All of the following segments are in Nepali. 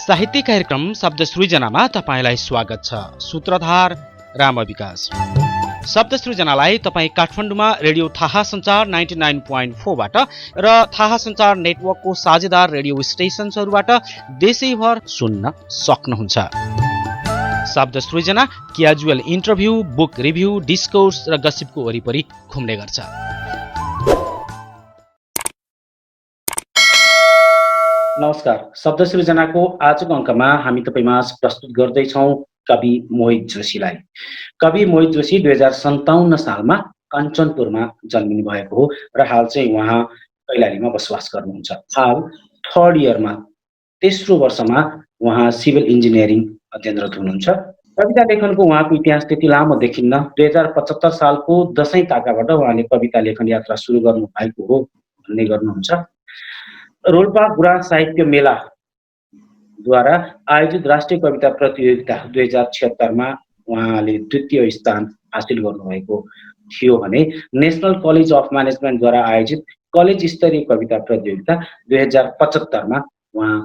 साहित्यिक कार्यक्रम शब्द सृजनामा तपाईलाई स्वागत छ। सूत्रधार रामविकास। शब्द सृजनालाई तपाईँ काठमाडौँमा रेडियो थाहा सञ्चार 99.4 बाट र थाहा सञ्चार नेटवर्कको साझेदार रेडियो स्टेशनहरूबाट देशैभर सुन्न सक्नुहुन्छ। शब्द सृजना casual interview, book review, discourse र गसिपको वरिपरि घुम्ने गर्छ। नमस्कार। शब्द सृजनाको आजको अङ्कमा हामी तपाईमा प्रस्तुत गर्दैछौँ कवि मोहित जोशीलाई। कवि मोहित जोशी 2057 सालमा कञ्चनपुरमा जन्मिनु भएको हो र हाल चाहिँ उहाँ कैलालीमा बसोबास गर्नुहुन्छ। हाल थर्ड इयरमा, तेस्रो वर्षमा उहाँ सिभिल इन्जिनियरिङ अध्ययनरत हुनुहुन्छ। कविता लेखनको उहाँको इतिहास त्यति लामो देखिन्न। 2075 सालको दशैं ताकाबाट उहाँले कविता लेखन यात्रा सुरु गर्नु भएको हो भन्ने गर्नुहुन्छ। रोल्पा गुराँस साहित्य मेलाद्वारा आयोजित राष्ट्रिय कविता प्रतियोगिता 2076 मा उहाँले द्वितीय स्थान हासिल गर्नुभएको थियो भने नेसनल कलेज अफ म्यानेजमेन्टद्वारा आयोजित कलेज स्तरीय कविता प्रतियोगिता 2075 मा उहाँ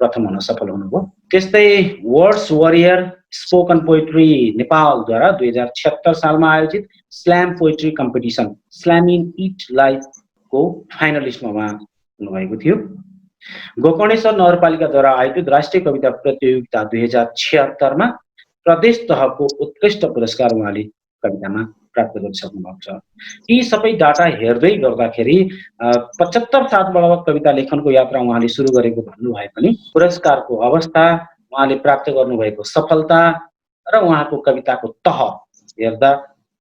प्रथम हुन सफल हुनुभयो। त्यस्तै वर्ड्स वरियर स्पोकन पोइट्री नेपालद्वारा 2076 सालमा आयोजित slam poetry competition slam in it लाइफको फाइनलिस्टमा उहाँ हुनुभएको थियो। गोकर्णेश्वर नगरपालिकाद्वारा आयोजित राष्ट्रिय कविता प्रतियोगिता 2076 मा प्रदेश तहको उत्कृष्ट पुरस्कार उहाँले कवितामा प्राप्त गरिसक्नु भएको छ। यी सबै डाटा हेर्दै गर्दाखेरि 75 सालबाट कविता लेखनको यात्रा उहाँले सुरु गरेको भन्नुभए पनि पुरस्कारको अवस्था, उहाँले प्राप्त गर्नुभएको सफलता र उहाँको कविताको तह हेर्दा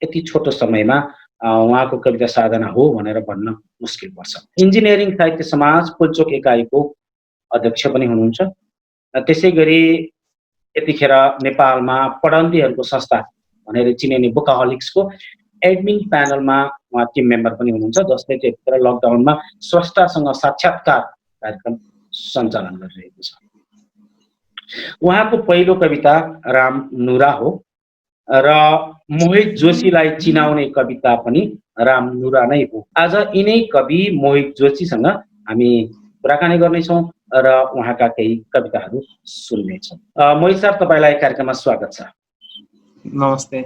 यति छोटो समयमा उहाँको कविता साधना हो भनेर भन्न मुस्किल पर्छ। इन्जिनियरिङ साहित्य समाज पुल्चोक एकाइको अध्यक्ष पनि हुनुहुन्छ। त्यसै गरी यतिखेर नेपालमा पढन्तीहरूको संस्था भनेर चिनिने बुकहलिक्सको एडमिन प्यानलमा उहाँ टिम मेम्बर पनि हुनुहुन्छ, जसले त्यतिखेर लकडाउनमा स्रष्टासँग साक्षात्कार कार्यक्रम सञ्चालन गरिरहेको छ। उहाँको पहिलो कविता राम नुरा हो र मोहित जोशीलाई चिनाउने कविता पनि राम नुरा नै हो। आज यिनै कवि मोहित जोशीसँग हामी कुराकानी गर्नेछौँ र उहाँका केही कविताहरू सुन्नेछौँ। मोहित सर, तपाईँलाई कार्यक्रममा स्वागत छ। नमस्ते।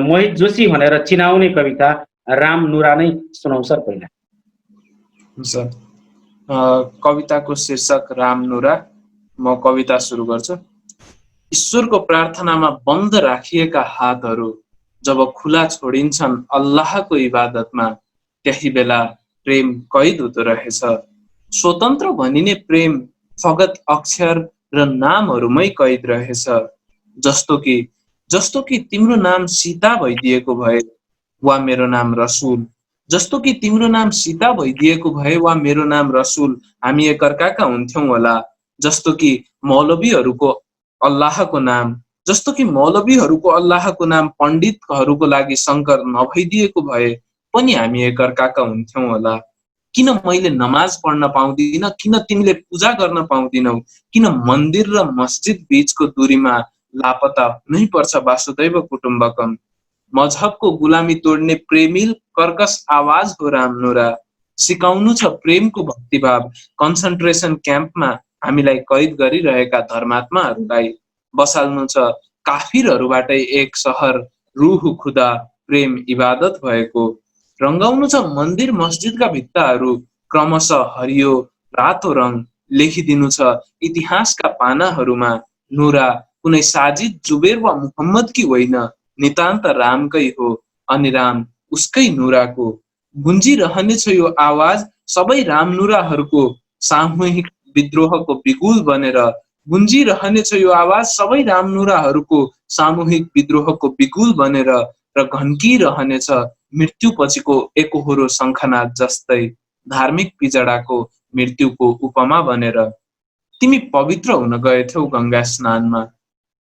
मोहित जोशी भनेर चिनाउने कविता राम नुरा नै सुनाउँ सर पहिला। सर, कविताको शीर्षक राम नुरा। म कविता सुरु गर्छु। ईश्वरको प्रार्थनामा बन्द राखिएका हातहरू जब खुला छोडिन्छन् अल्लाहको इबादतमा, त्यही बेला प्रेम कैद हुँदो रहेछ। स्वतन्त्र भनिने प्रेम फगत अक्षर र नामहरूमै कैद रहेछ। जस्तो कि तिम्रो नाम सीता भइदिएको भए वा मेरो नाम रसुल, जस्तो कि तिम्रो नाम सीता भइदिएको भए वा मेरो नाम रसुल, हामी एकअर्काका हुन्थ्यौँ होला। जस्तो कि मौलवीहरूको अल्लाहको नाम, जस्तो कि मौलवीहरूको अल्लाहको नाम पण्डितहरूको लागि शङ्कर नभइदिएको भए पनि हामी एकअर्काका हुन्थ्यौँ होला। किन मैले नमाज पढ्न पाउँदिन, किन तिमीले पूजा गर्न पाउँदिनौ, किन मन्दिर र मस्जिद बीचको दूरीमा लापता नै पर्छ वासुदैव कुटुम्बकम। मजहबको गुलामी तोड्ने प्रेमिल कर्कश आवाज हो राम नुरा। सिकाउनु छ प्रेमको भक्तिभाव कन्सन्ट्रेसन क्याम्पमा हामीलाई कैद गरिरहेका धर्मात्माहरूलाई। बसाल्नु छ काफिरहरूबाटै एक सहर रूह खुदा प्रेम इबादत भएको। रङ्गाउनु छ मन्दिर मस्जिदका भित्ताहरू क्रमशः हरियो रातो रङ। लेखिदिनु छ इतिहासका पानाहरूमा नुरा कुनै साजिद जुबेर वा मुहम्मदकी होइन, नितान्त रामकै हो अनि राम उसकै नुराको। गुन्जिरहनेछ यो आवाज सबै राम नुराहरूको सामूहिक विद्रोहको बिगुल बनेर। गुन्जिरहनेछ यो आवाज सबै रामनुराहरूको सामूहिक विद्रोहको बिगुल बनेर र घन्किरहनेछ मृत्युपछिको एकहोरो शङ्खनाद जस्तै धार्मिक पिजडाको मृत्युको उपमा बनेर। तिमी पवित्र हुन गएथ्यौ गङ्गा स्नानमा,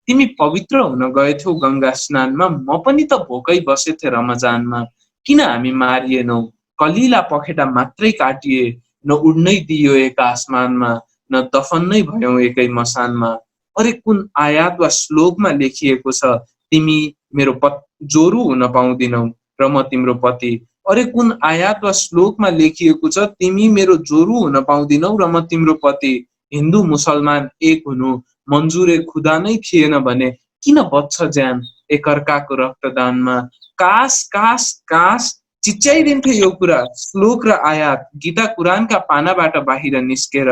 तिमी पवित्र हुन गएथ्यौ गङ्गा स्नानमा, म पनि त भोकै बसेथे रमजानमा। किन हामी मारिएनौ, कलिला पखेटा मात्रै काटिए, न उड्नै दियो एक आसमानमा, न दफन नै भयौ एकै मसानमा। अरे कुन आयात वा श्लोकमा लेखिएको छ तिमी मेरो जोरू हुन पाउँदिनौ र म तिम्रो पति। अरे कुन आयात वा श्लोकमा लेखिएको छ तिमी मेरो जोरू हुन पाउँदिनौ र म तिम्रो पति। हिन्दू मुसलमान एक हुनु मन्जुरे खुदा नै थिएन भने किन बच्छ ज्यान एकअर्काको रक्तदानमा। काश काश काश चिच्याइदिन्थे यो कुरा श्लोक र आयात गीता कुरानका पानाबाट बाहिर निस्केर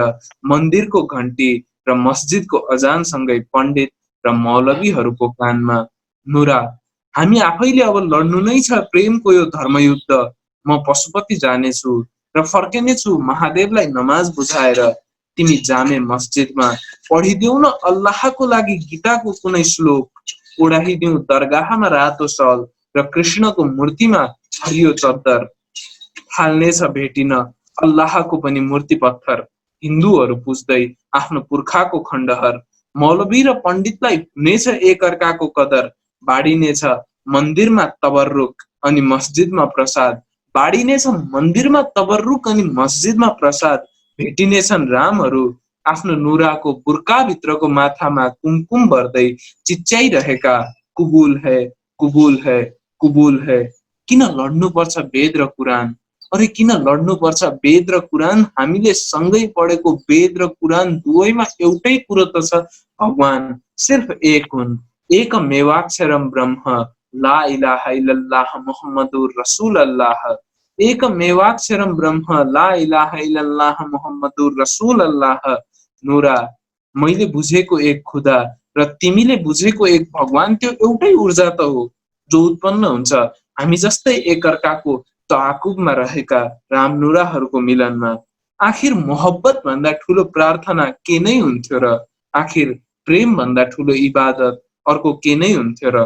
मन्दिरको घन्टी र मस्जिदको अजानसँगै पण्डित र मौलवीहरूको कानमा। नुरा, हामी आफैले अब लड्नु नै छ प्रेमको यो धर्मयुद्ध। म पशुपति जानेछु र फर्किनेछु महादेवलाई नमाज बुझाएर। तिमी जामे मस्जिदमा पढिदेऊ न अल्लाहको लागि गीताको कुनै श्लोक, उडाइदेऊ दरगाहमा रातो सल र कृष्णको मूर्तिमा हरियो चद्दर। फाल्नेछ भेटिन अल्लाहको पनि मूर्ति पत्थर, हिन्दूहरू पुज्दै आफ्नो पुर्खाको खण्डहर। मौलवी र पण्डितलाई हुनेछ एकअर्काको कदर, बाडिनेछ मन्दिरमा तबर्रुक अनि मस्जिदमा प्रसाद। बाडिनेछ मन्दिरमा तबर्रुक अनि मस्जिदमा प्रसाद। भेटिनेछन् रामहरू आफ्नो नुराको बुर्काभित्रको माथामा कुमकुम भर्दै चिच्याइरहेका, कुबुल है कुबुल है कुबुल है। किन लड्नुपर्छ वेद र कुरान? अरे किन लड्नुपर्छ वेद र कुरान? हामीले सँगै पढेको वेद र कुरान दुवैमा एउटै कुरो त छ, भगवान सिर्फ एक हुन्, एकमेवाक्षरम ब्रह्म ला इलाहा इल्लल्लाह मुहम्मदुर रसूलुल्लाह। एकमेवाक्षरम ब्रह्म ला इलाहा इल्लल्लाह मुहम्मदुर रसूलुल्लाह। नुरा, मैले बुझेको एक खुदा र तिमीले बुझेको एक भगवान त्यो एउटै ऊर्जा त हो जो उत्पन्न हुन्छ हामी जस्तै एकअर्काको ताकुबमा रहेका रामनुराहरूको मिलनमा। आखिर मोहब्बत भन्दा ठुलो प्रार्थना के नै हुन्थ्यो र? आखिर प्रेम भन्दा ठुलो इबादत अर्को के नै हुन्थ्यो र?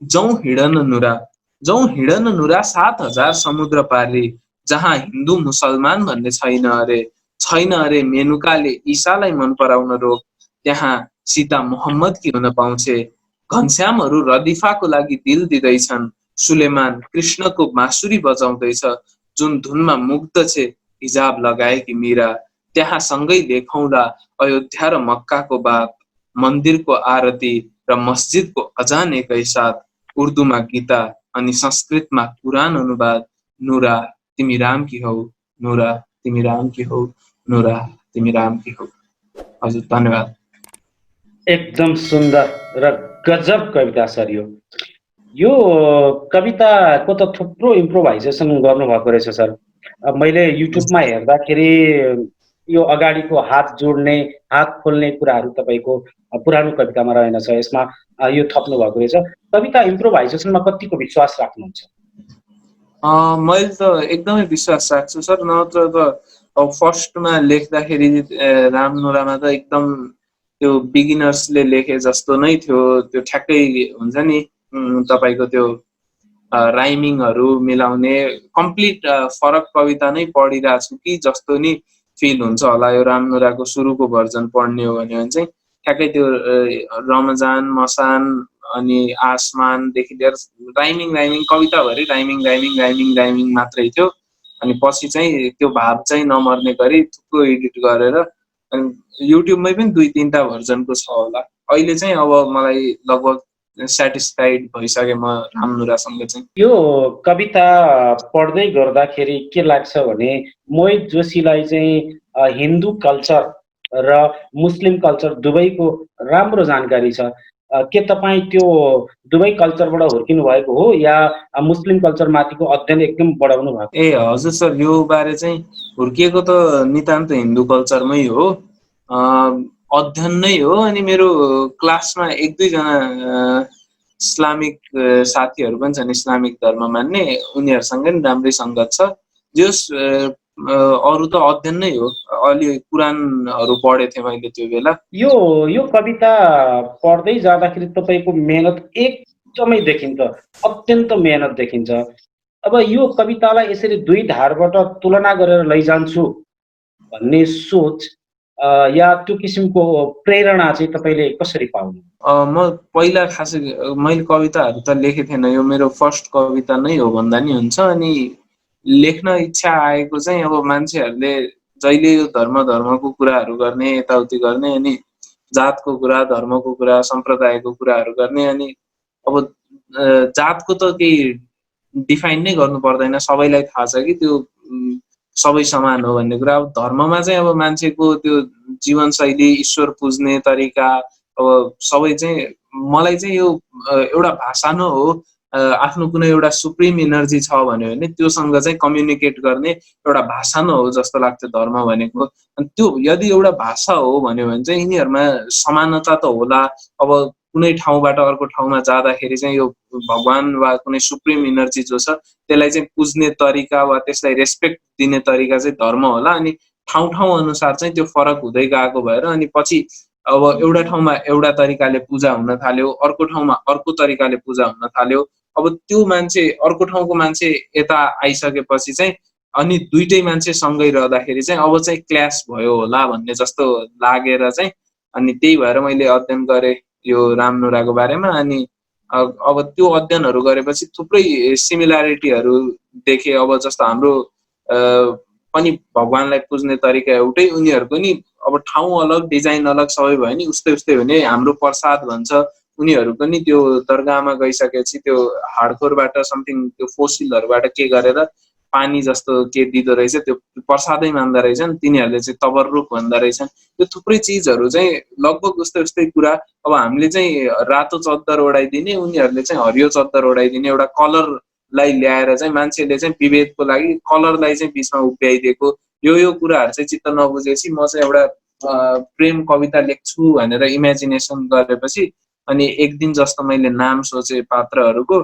जौं हिँडन नुरा 7000 समुद्र पारी, जहाँ हिन्दू मुसलमान भन्ने छैन अरे। छैन अरे मेनुकाले ईसालाई मन पराउन रोक, त्यहाँ सीता मोहम्मद की हुन पाउँछे। घनश्यामहरू रदिफाको लागि दिल दिँदैछन्, सुलेमान कृष्णको बाँसुरी बजाउँदैछ, जुन धुनमा मुग्ध छे हिजाब लगाएकी मीरा। त्यहाँ सँगै देखौँला अयोध्या र मक्काको बात, मन्दिरको आरती र मस्जिदको अजान एकै साथ, उर्दूमा गीता अनि संस्कृतमा कुरान अनुवाद। नुरा, तिमी राम की हौ, नुरा तिमी राम की हौ, नुरा तिमी राम की हौ। हजुर धन्यवाद। एकदम सुन्दर र गजब कविता सर यो कविताको त थुप्रो इम्प्रोभाइजेसन गर्नुभएको रहेछ सर। अब मैले युट्युबमा हेर्दाखेरि यो अगाडिको हात जोड्ने हात खोल्ने कुराहरू तपाईँको पुरानो कवितामा रहेनछ, यसमा यो थप्नु भएको रहेछ। कविता इम्प्रोभाइजेसनमा कतिको विश्वास राख्नुहुन्छ? मैले त एकदमै विश्वास राख्छु सर, नत्र त अब फर्स्टमा लेख्दाखेरि रामनुरामा त एकदम त्यो बिगिनर्सले लेखे जस्तो नै थियो। त्यो ठ्याक्कै हुन्छ नि तपाईँको त्यो राइमिङहरू मिलाउने कम्प्लिट फरक कविता नै पढिरहेको छु कि जस्तो नि फिल हुन्छ होला। यो रामनुराको सुरुको भर्जन पढ्ने हो भने चाहिँ ठ्याक्कै त्यो रमजान मसान अनि आसमानदेखि लिएर राइमिङ कविताभरि राइमिङ मात्रै थियो। अनि पछि चाहिँ त्यो भाव चाहिँ नमर्ने गरी थुप्रो एडिट गरेर अनि युट्युबमै पनि 2-3टा भर्जनको छ होला। अहिले चाहिँ अब मलाई लगभग सेटिस्फाइड भइसके म रामनुरासँग चाहिँ। यो कविता पढ्दै गर्दाखेरि के लाग्छ भने मोहित जोशीलाई चाहिँ हिन्दू कल्चर र मुस्लिम कल्चर दुवैको राम्रो जानकारी छ। के तपाईँ त्यो दुवै कल्चरबाट हुर्किनु भएको हो या मुस्लिम कल्चरमाथिको अध्ययन एकदम बढाउनु भएको? ए हजुर सर, यो बारे चाहिँ हुर्किएको त नितान्त हिन्दू कल्चरमै हो, अध्ययन नै हो। अनि मेरो क्लासमा 1-2 जना इस्लामिक साथीहरू पनि छन्, इस्लामिक धर्म मान्ने, उनीहरूसँग नि राम्रै सङ्गत छ। जस अरू त अध्ययन नै हो। अलि कुरानहरू पढेको थिएँ मैले त्यो बेला। यो कविता पढ्दै जाँदाखेरि तपाईँको मेहनत एकदमै देखिन्छ, अत्यन्त मेहनत देखिन्छ। अब यो कवितालाई यसरी 2 धारबाट तुलना गरेर लैजान्छु भन्ने सोच या त्यो किसिमको प्रेरणा चाहिँ तपाईँले कसरी पाउनु? म पहिला खासै मैले कविताहरू त लेखेको थिएन, यो मेरो फर्स्ट कविता नै हो भन्दा नि हुन्छ। अनि लेख्न इच्छा आएको चाहिँ अब मान्छेहरूले जहिले यो धर्मको कुराहरू गर्ने, यताउति गर्ने, अनि जातको कुरा, धर्मको कुरा, सम्प्रदायको कुराहरू गर्ने। अनि अब जातको त केही डिफाइन नै गर्नु पर्दैन, सबैलाई थाहा छ कि त्यो सबै समान हो भन्ने कुरा। अब धर्ममा चाहिँ अब मान्छेको त्यो जीवनशैली, ईश्वर पुज्ने तरिका, अब सबै चाहिँ मलाई चाहिँ यो एउटा भाषा न हो, आफ्नो कुनै एउटा सुप्रिम एनर्जी छ भन्यो भने त्योसँग चाहिँ कम्युनिकेट गर्ने एउटा भाषा न हो जस्तो लाग्छ धर्म भनेको। अनि त्यो यदि एउटा भाषा हो भन्यो भने चाहिँ यिनीहरूमा समानता त होला। अब कुनै ठाउँबाट अर्को ठाउँमा जाँदाखेरि चाहिँ यो भगवान वा कुनै सुप्रिम एनर्जी जो छ त्यसलाई चाहिँ पुज्ने तरिका वा त्यसलाई रेस्पेक्ट दिने तरिका चाहिँ धर्म होला। अनि ठाउँ ठाउँ अनुसार चाहिँ त्यो फरक हुँदै गएको भएर अनि पछि अब एउटा ठाउँमा एउटा तरिकाले पूजा हुन थाल्यो, अर्को ठाउँमा अर्को तरिकाले पूजा हुन थाल्यो। अब त्यो मान्छे अर्को ठाउँको मान्छे यता आइसकेपछि चाहिँ अनि दुइटै मान्छे सँगै रहँदाखेरि चाहिँ अब चाहिँ क्ल्यास भयो होला भन्ने जस्तो लागेर चाहिँ अनि त्यही भएर मैले अध्ययन गरेँ यो रामनुराको बारेमा। अनि अब त्यो अध्ययनहरू गरेपछि थुप्रै सिमिल्यारिटीहरू देखेँ। अब जस्तो हाम्रो पनि भगवानलाई पुज्ने तरिका एउटै, उनीहरूको नि अब ठाउँ अलग, डिजाइन अलग सबै भयो नि उस्तै उस्तै हो नि। हाम्रो प्रसाद भन्छ, उनीहरूको नि त्यो दरगाहमा गइसकेपछि त्यो हाडखोरबाट समथिङ त्यो फोसिलहरूबाट के गरेर पानी जस्तो के दिँदो रहेछ, त्यो प्रसादै मान्दा रहेछन् तिनीहरूले चाहिँ, तबर्रुक भन्दा रहेछन्। त्यो थुप्रै चिजहरू चाहिँ लगभग उस्तै उस्तै कुरा। अब हामीले चाहिँ रातो चद्दर ओढाइदिने, उनीहरूले चाहिँ हरियो चद्दर ओढाइदिने, एउटा कलरलाई ल्याएर चाहिँ मान्छेले चाहिँ विभेदको लागि कलरलाई चाहिँ बिचमा उभ्याइदिएको, यो कुराहरू चाहिँ चित्त नबुझेपछि म चाहिँ एउटा प्रेम कविता लेख्छु भनेर इमेजिनेसन गरेपछि अनि एक दिन जस्तो मैले नाम सोचे पात्रहरूको।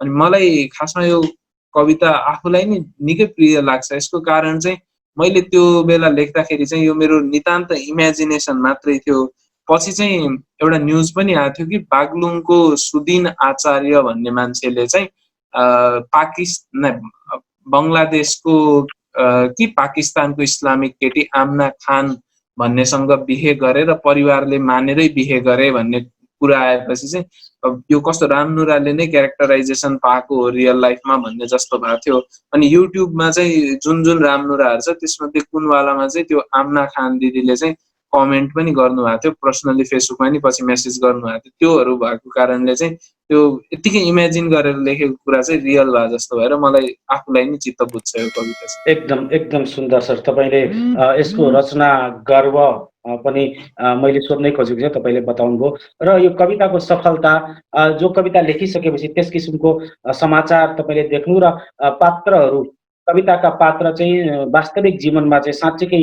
अनि मलाई खासमा यो कविता आफूलाई नि निकै प्रिय लाग्छ। यसको कारण चाहिँ मैले त्यो बेला लेख्दाखेरि चाहिँ यो मेरो नितान्त इमेजिनेसन मात्रै थियो। पछि चाहिँ एउटा न्युज पनि आएको थियो कि बागलुङको सुदिन आचार्य भन्ने मान्छेले चाहिँ बङ्गलादेशको कि पाकिस्तानको इस्लामिक केटी आमना खान भन्नेसँग बिहे गरे र परिवारले मानेरै बिहे गरे भन्ने कुरा आएपछि चाहिँ अब यो कस्तो रामनुराले नै क्यारेक्टराइजेसन पाएको हो रियल लाइफमा भन्ने जस्तो भएको थियो। अनि युट्युबमा चाहिँ जुन जुन रामनुराहरू छ त्यसमध्ये कुनवालामा चाहिँ त्यो आमना खान दिदीले चाहिँ कमेन्ट पनि गर्नुभएको थियो, पर्सनली फेसबुकमा नि पछि मेसेज गर्नुभएको थियो। त्योहरू भएको कारणले चाहिँ त्यो यत्तिकै इमेजिन गरेर लेखेको कुरा चाहिँ रियल भए जस्तो भएर मलाई आफूलाई नि चित्त बुझ्छ यो कविता चाहिँ। एकदम एकदम सुन्दर सर। तपाईँले यसको रचना गर्व पनि मैले सोध्नै खोजेको थिएँ, तपाईँले बताउनुभयो। र यो कविताको सफलता, जो कविता लेखिसकेपछि त्यस किसिमको समाचार तपाईँले देख्नु र पात्रहरू, कविताका पात्र चाहिँ वास्तविक जीवनमा चाहिँ साँच्चीकै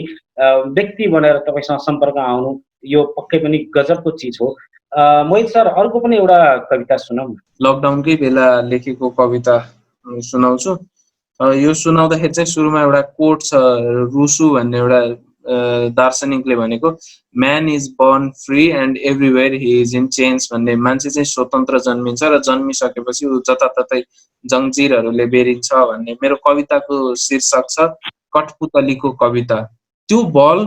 व्यक्ति बनेर तपाईँसँग सम्पर्क आउनु, यो पक्कै पनि गजबको चिज हो। मोहित सर, अर्को पनि एउटा कविता सुनाउँ। लकडाउनकै बेला लेखेको कविता सुनाउँछु। यो सुनाउँदाखेरि चाहिँ सुरुमा एउटा कोट छ, रुसु भन्ने एउटा दार्शनिकले भनेको, man is burn free and everywhere he is in change भन्ने। मान्छे चाहिँ स्वतन्त्र जन्मिन्छ र जन्मिसकेपछि ऊ जताततै जङ्जिरहरूले बेरिन्छ भन्ने। मेरो कविताको शीर्षक छ कठपुतलीको कविता। त्यो बल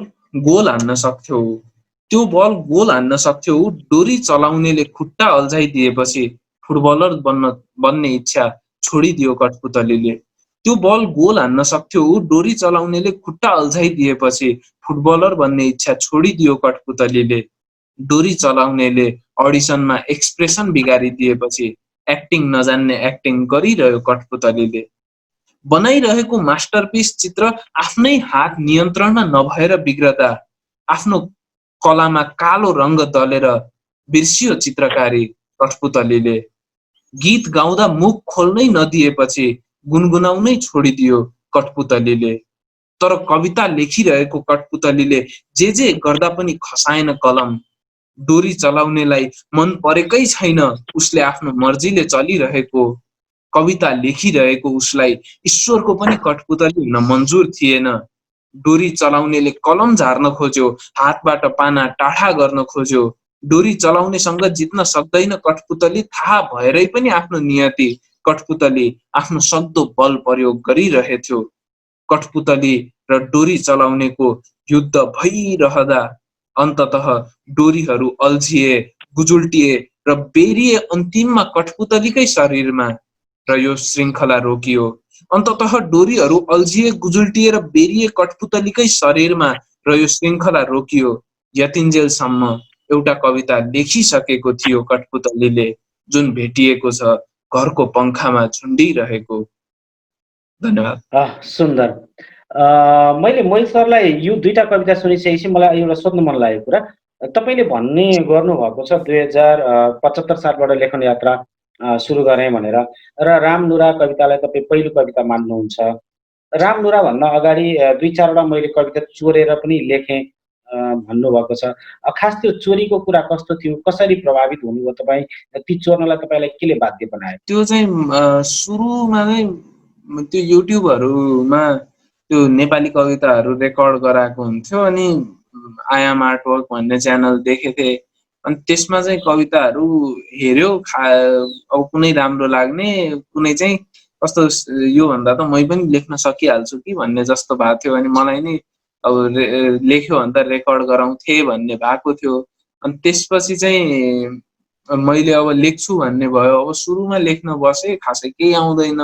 गोल हान्न सक्थ्यो, त्यो बल गोल हान्न सक्थ्यो, डोरी चलाउनेले खुट्टा अल्झाइदिएपछि फुटबलर बन्ने इच्छा छोडिदियो कठपुतलीले। त्यो बल गोल हान्न सक्थ्यो, डोरी चलाउनेले खुट्टा अल्झाइदिएपछि फुटबलर बन्ने इच्छा छोडिदियो कठपुतलीले। डोरी चलाउनेले अडिसनमा एक्सप्रेसन बिगारिदिएपछि एक्टिङ नजान्ने एक्टिङ गरिरह्यो कठपुतलीले। बनाइरहेको मास्टरपिस चित्र आफ्नै हात नियन्त्रणमा नभएर बिग्रदा आफ्नो कलामा कालो रङ्ग दलेर बिर्सियो चित्रकारी कठपुतलीले। गीत गाउँदा मुख खोल्नै नदिएपछि गुनगुनाउनै छोडिदियो कठपुतलीले। तर कविता लेखिरहेको कठपुतलीले जे गर्दा पनि खसाएन कलम। डोरी चलाउनेलाई मन परेकै छैन उसले आफ्नो मर्जीले चलिरहेको। कविता लेखिरहेको उसलाई ईश्वरको पनि कठपुतली हुन मन्जुर थिएन। डोरी चलाउनेले कलम झार्न खोज्यो, हातबाट पाना टाढा गर्न खोज्यो। डोरी चलाउनेसँग जित्न सक्दैन कठपुतली, थाहा भएरै पनि आफ्नो नियति कठपुतली आफ्नो सक्दो बल प्रयोग गरिरहेथ्यो। कठपुतली र डोरी चलाउनेको युद्ध भइरहँदा अन्ततः डोरीहरू अल्झिए, गुजुल्टिए र बेरिए अन्तिममा कठपुतलीकै शरीरमा र यो श्रृङ्खला रोकियो। अन्ततः डोरीहरू अल्झिए, गुजुल्टिए र बेरिए कठपुतलीकै शरीरमा र यो श्रृङ्खला रोकियो। यतिन्जेलसम्म एउटा कविता लेखिसकेको थियो कठपुतलीले, जुन भेटिएको छ घरको पंखामा झुन्डिरहेको। धन्यवाद। सुन्दर। मैले मोहित सरलाई यो दुईटा कविता सुनिसकेपछि मलाई एउटा सोध्न मन लागेको कुरा, तपाईँले भन्ने गर्नुभएको छ 2075 सालबाट लेखन यात्रा सुरु गरेँ भनेर र रामनुरा कवितालाई तपाईँ पहिलो कविता मान्नुहुन्छ। रामनुराभन्दा अगाडि 2-4 वटा मैले कविता चोरेर पनि लेखेँ भन्नुभएको छ। खास त्यो चोरीको कुरा कस्तो थियो? कसरी प्रभावित हुनुभयो तपाईँ? ती चोर्नलाई तपाईँलाई केले बाध्य बनायो? त्यो चाहिँ सुरुमा चाहिँ त्यो युट्युबहरूमा त्यो नेपाली कविताहरू रेकर्ड गराएको हुन्थ्यो अनि आई एम आर्ट वर्क भन्ने च्यानल देखेको थिएँ। अनि त्यसमा चाहिँ कविताहरू हेऱ्यो अब कुनै राम्रो लाग्ने, कुनै चाहिँ कस्तो योभन्दा त मै पनि लेख्न सकिहाल्छु कि भन्ने जस्तो भएको थियो। अनि मलाई नि अब लेख्यो भने त रेकर्ड गराउँथे भन्ने भएको थियो। अनि त्यसपछि चाहिँ मैले अब लेख्छु भन्ने भयो। अब सुरुमा लेख्न बसेँ, खासै केही आउँदैन।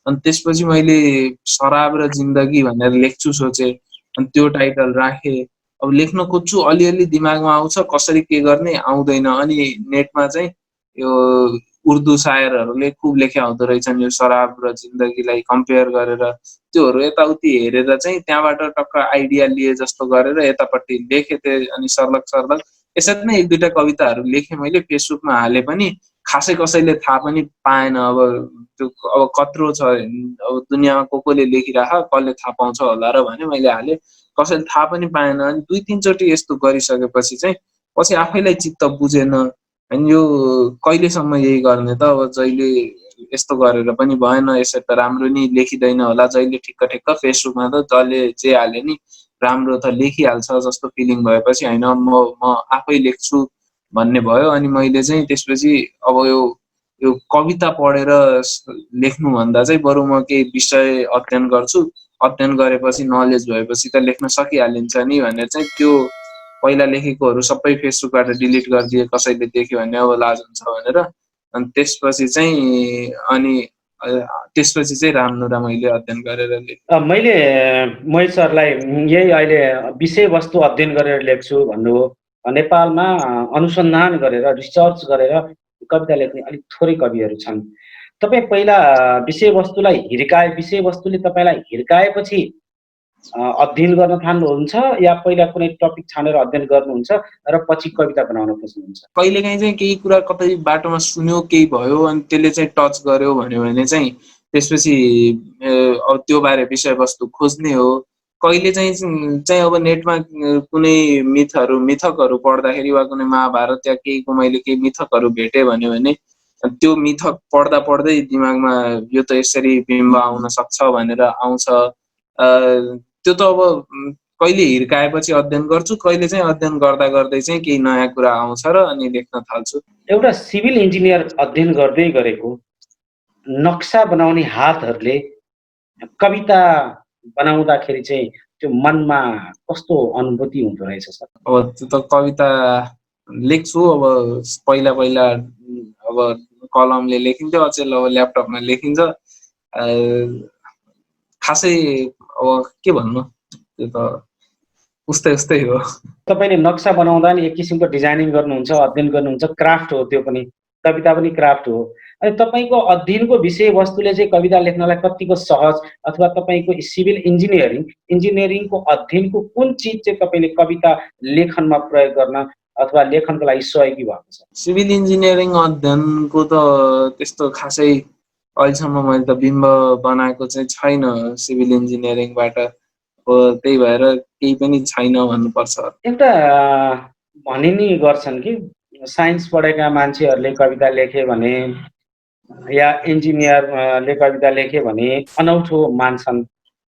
अनि त्यसपछि मैले शराब र जिन्दगी भनेर लेख्छु सोचेँ। अनि त्यो टाइटल राखेँ। अब लेख्न खोज्छु, अलिअलि दिमागमा आउँछ, कसरी के गर्ने आउँदैन। अनि नेटमा चाहिँ यो उर्दू शायरहरूले खुब लेख्या हुँदो रहेछन् यो शराब र जिन्दगीलाई कम्पेयर गरेर। त्योहरू यताउति हेरेर चाहिँ त्यहाँबाट टक्क आइडिया लिए जस्तो गरेर यतापट्टि लेखेँ थिएँ। अनि सर्लक सर्लक यसरी नै 1-2टा कविताहरू लेखेँ मैले, फेसबुकमा हालेँ पनि। खासै कसैले थाहा पनि पाएन। अब त्यो अब कत्रो छ, अब दुनियाँमा कसले लेखिराख, कसले थाहा पाउँछ होला र भने मैले हालेँ। कसैले थाहा पनि पाएन। अनि 2-3 चोटि यस्तो गरिसकेपछि चाहिँ पछि आफैलाई चित्त बुझेन। अनि यो कहिलेसम्म यही गर्ने त, अब जहिले यस्तो गरेर पनि भएन, यसरी त राम्रो नि लेखिँदैन होला। जहिले ठिक्क ठिक्क फेसबुकमा त जसले जे हाले नि राम्रो त लेखिहाल्छ जस्तो फिलिङ भएपछि होइन म आफै लेख्छु भन्ने भयो। अनि मैले चाहिँ त्यसपछि अब यो कविता पढेर लेख्नुभन्दा चाहिँ बरु म केही विषय अध्ययन गर्छु, अध्ययन गरेपछि नलेज भएपछि त लेख्न सकिहालिन्छ नि भनेर चाहिँ त्यो पहिला लेखेकोहरू सबै फेसबुकबाट डिलिट गरिदिए, कसैले देख्यो भने अब लाज हुन्छ भनेर। अनि त्यसपछि चाहिँ रामनुरा मैले अध्ययन गरेर लेखेँ। मैले मोहित सरलाई यही अहिले विषयवस्तु अध्ययन गरेर लेख्छु भन्नुभयो। नेपालमा अनुसन्धान गरेर रिसर्च गरेर कविता लेख्ने अलिक थोरै कविहरू छन्। तपाईँ पहिला विषयवस्तुलाई विषयवस्तुले तपाईँलाई हिर्काएपछि अध्ययन गर्न थाल्नुहुन्छ या पहिला कुनै टपिक छानेर अध्ययन गर्नुहुन्छ र पछि कविता बनाउन खोज्नुहुन्छ? कहिलेकाहीँ चाहिँ केही कुरा कतै बाटोमा सुन्यो, केही भयो अनि त्यसले चाहिँ टच गर्यो भन्यो भने चाहिँ त्यसपछि अब त्यो बारे विषयवस्तु खोज्ने हो। कहिले चाहिँ अब नेटमा कुनै मिथकहरू पढ्दाखेरि वा कुनै महाभारत या केहीको मैले केही मिथकहरू भेटेँ भन्यो भने त्यो मिथक पढ्दा पढ्दै दिमागमा यो त यसरी बिम्ब आउन सक्छ भनेर आउँछ। त्यो त अब कहिले हिर्काएपछि अध्ययन गर्छु, कहिले चाहिँ अध्ययन गर्दा गर्दै चाहिँ केही नयाँ कुरा आउँछ र अनि लेख्न थाल्छु। एउटा सिभिल इन्जिनियर अध्ययन गर्दै गरेको नक्सा बनाउने हातहरूले कविता बनाउँदाखेरि चाहिँ त्यो मनमा कस्तो अनुभूति हुँदो रहेछ सर? अब त्यो त कविता लेख्छु। अब पहिला पहिला अब कलमले लेखिन्थ्यो, अचेल अब ल्यापटपमा लेखिन्छ। खासै अब के भन्नु, त्यो त उस्तै उस्तै हो। तपाईँले नक्सा बनाउँदा नि एक किसिमको डिजाइनिङ गर्नुहुन्छ, अध्ययन गर्नुहुन्छ, क्राफ्ट हो त्यो पनि, कविता पनि क्राफ्ट हो। अनि तपाईँको अध्ययनको विषयवस्तुले चाहिँ कविता लेख्नलाई कतिको सहज, अथवा तपाईँको सिभिल इन्जिनियरिङको अध्ययनको कुन चिज चाहिँ तपाईँले कविता लेखनमा प्रयोग गर्न अथवा लेखनको लागि सहयोगी भएको छ? सिभिल इन्जिनियरिङ अध्ययनको त त्यस्तो खासै अहिलेसम्म मैले त बिम्ब बनाएको चाहिँ छैन सिभिल इन्जिनियरिङबाट। त्यही भएर केही पनि छैन भन्नुपर्छ। एउटा भनि नि गर्छन् कि साइन्स पढेका मान्छेहरूले कविता लेखे भने या इन्जिनियरले कविता लेखे भने अनौठो मान्छन्।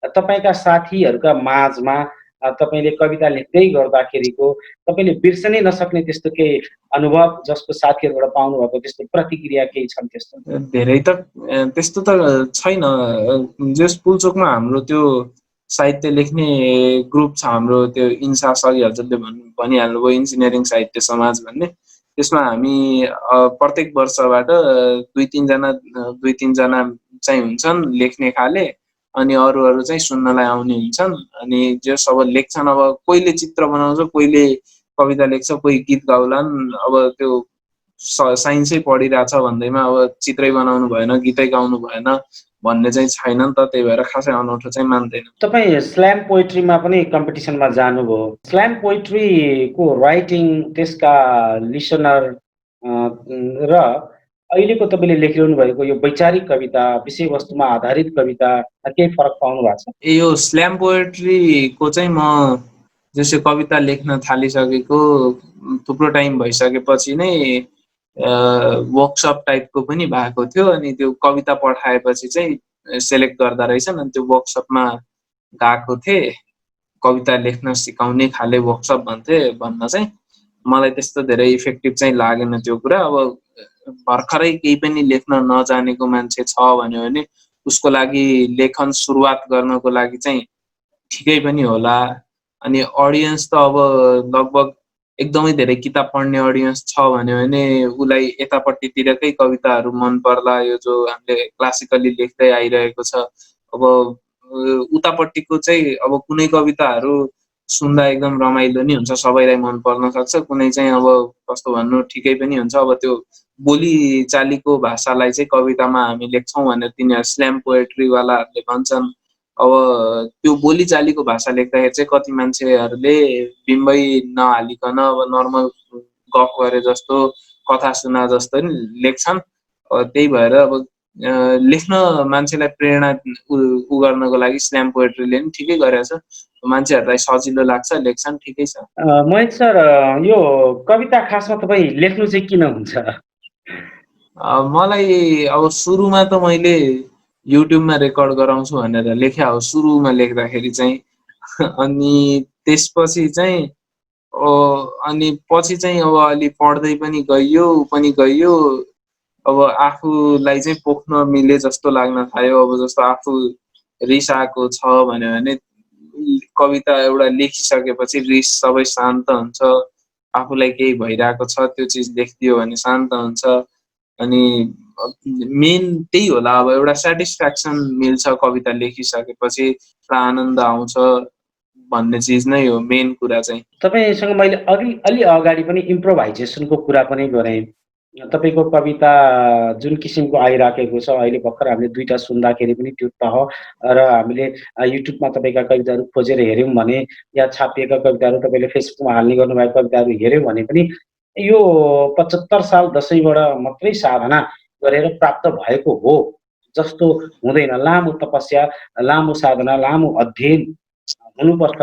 तपाईँका साथीहरूका माझमा तपाईँले कविता लेख्दै गर्दाखेरिको तपाईँले बिर्सनै नसक्ने त्यस्तो केही अनुभव जसको साथीहरूबाट पाउनुभएको त्यस्तो प्रतिक्रिया केही छन् त्यस्तो? धेरै त त्यस्तो त छैन। जस पुलचोकमा हाम्रो त्यो साहित्य लेख्ने ग्रुप छ, हाम्रो त्यो इन्सा सरी हजुरले भनिहाल्नुभयो इन्जिनियरिङ साहित्य समाज भन्ने। त्यसमा हामी प्रत्येक वर्षबाट दुई तिनजना चाहिँ हुन्छन् लेख्ने खाले, अनि अरू चाहिँ सुन्नलाई आउने हुन्छन्। अनि जस अब लेख्छन्, अब कोहीले चित्र बनाउँछ, कोहीले कविता लेख्छ, कोही गीत गाउलान्। अब त्यो साइन्सै पढिरहेछ भन्दैमा अब चित्रै बनाउनु भएन, गीतै गाउनु भएन भन्ने चाहिँ छैन नि त, त्यही भएर खासै अनौठो चाहिँ मान्दैन। तपाईँ स्ल्याम पोइट्रीमा पनि कम्पिटिसनमा जानुभयो। स्ल्याम पोइट्रीको राइटिङ, त्यसका लिसनर र अहिलेको तपाईँले लेखिरहनु भएको यो वैचारिक कविता, विषयवस्तुमा आधारित कविता, केही फरक पाउनु भएको छ? यो स्ल्याम पोएट्रीको चाहिँ म जस्तो कविता लेख्न थालिसकेको थुप्रो टाइम भइसकेपछि नै वर्कसप टाइपको पनि भएको थियो, अनि त्यो कविता पठाएपछि चाहिँ सेलेक्ट गर्दा रहेछन्, अनि त्यो वर्कसपमा गएको थिएँ। कविता लेख्न सिकाउने खाले वर्कसप भन्न चाहिँ मलाई त्यस्तो धेरै इफेक्टिभ चाहिँ लागेन त्यो कुरा। अब भर्खरै केही पनि लेख्न नजानेको मान्छे छ भन्यो भने उसको लागि लेखन सुरुवात गर्नको लागि चाहिँ ठिकै पनि होला। अनि अडियन्स त अब लगभग एकदमै धेरै किताब पढ्ने अडियन्स छ भन्यो भने उसलाई यतापट्टितिरकै कविताहरू मन पर्ला, यो जो हामीले क्लासिकली लेख्दै आइरहेको छ। अब उतापट्टिको चाहिँ अब कुनै कविताहरू सुन्दा एकदम रमाइलो नि हुन्छ, सबैलाई मन पर्न सक्छ, कुनै चाहिँ अब कस्तो भन्नु ठिकै पनि हुन्छ। अब त्यो बोलीचालीको भाषालाई चाहिँ कवितामा हामी लेख्छौँ भनेर तिनीहरू स्ल्याम पोएट्रीवालाहरूले भन्छन्। अब त्यो बोलीचालीको भाषा लेख्दाखेरि चाहिँ कति मान्छेहरूले बिम्बै नहालिकन अब नर्मल गफ गरे जस्तो, कथा सुना जस्तो नि लेख्छन्। त्यही भएर अब लेख्न मान्छेलाई प्रेरणा उ गर्नको लागि स्ल्याम पोएट्रीले पनि ठिकै गरेछ। मान्छेहरूलाई सजिलो लाग्छ, लेख्छन्, ठिकै छ। महेश सर, यो कविता खासमा तपाईँ लेख्नु चाहिँ किन हुन्छ? मलाई अब सुरुमा त मैले युट्युबमा रेकर्ड गराउँछु भनेर लेख्या हो सुरुमा लेख्दाखेरि चाहिँ। अनि त्यसपछि चाहिँ अनि पछि चाहिँ अब अलि पढ्दै पनि गइयो, अब आफूलाई चाहिँ पोख्न मिले जस्तो लाग्न थाल्यो। अब जस्तो आफू रिस आएको छ भन्यो भने कविता एउटा लेखिसकेपछि रिस सबै शान्त हुन्छ, आफूलाई केही भइरहेको छ त्यो चिज लेखिदियो भने शान्त हुन्छ। अनि मेन त्यही होला, अब एउटा सेटिस्फ्याक्सन मिल्छ कविता लेखिसकेपछि, आनन्द आउँछ भन्ने चिज नै हो मेन कुरा चाहिँ। तपाईँसँग मैले अलि अगाडि पनि इम्प्रोभाइजेसनको कुरा पनि गरेँ। तपाईँको कविता जुन किसिमको आइराखेको छ, अहिले भर्खर हामीले दुईवटा सुन्दाखेरि पनि त्यो तह, र हामीले युट्युबमा तपाईँका कविताहरू खोजेर हेऱ्यौँ भने, या छापिएका कविताहरू तपाईँले फेसबुकमा हाल्ने गर्नुभएको कविताहरू हेऱ्यौँ भने पनि यो 75 साल दशैँबाट मात्रै साधना गरेर प्राप्त भएको हो जस्तो हुँदैन। लामो तपस्या, लामो साधना, लामो अध्ययन हुनुपर्छ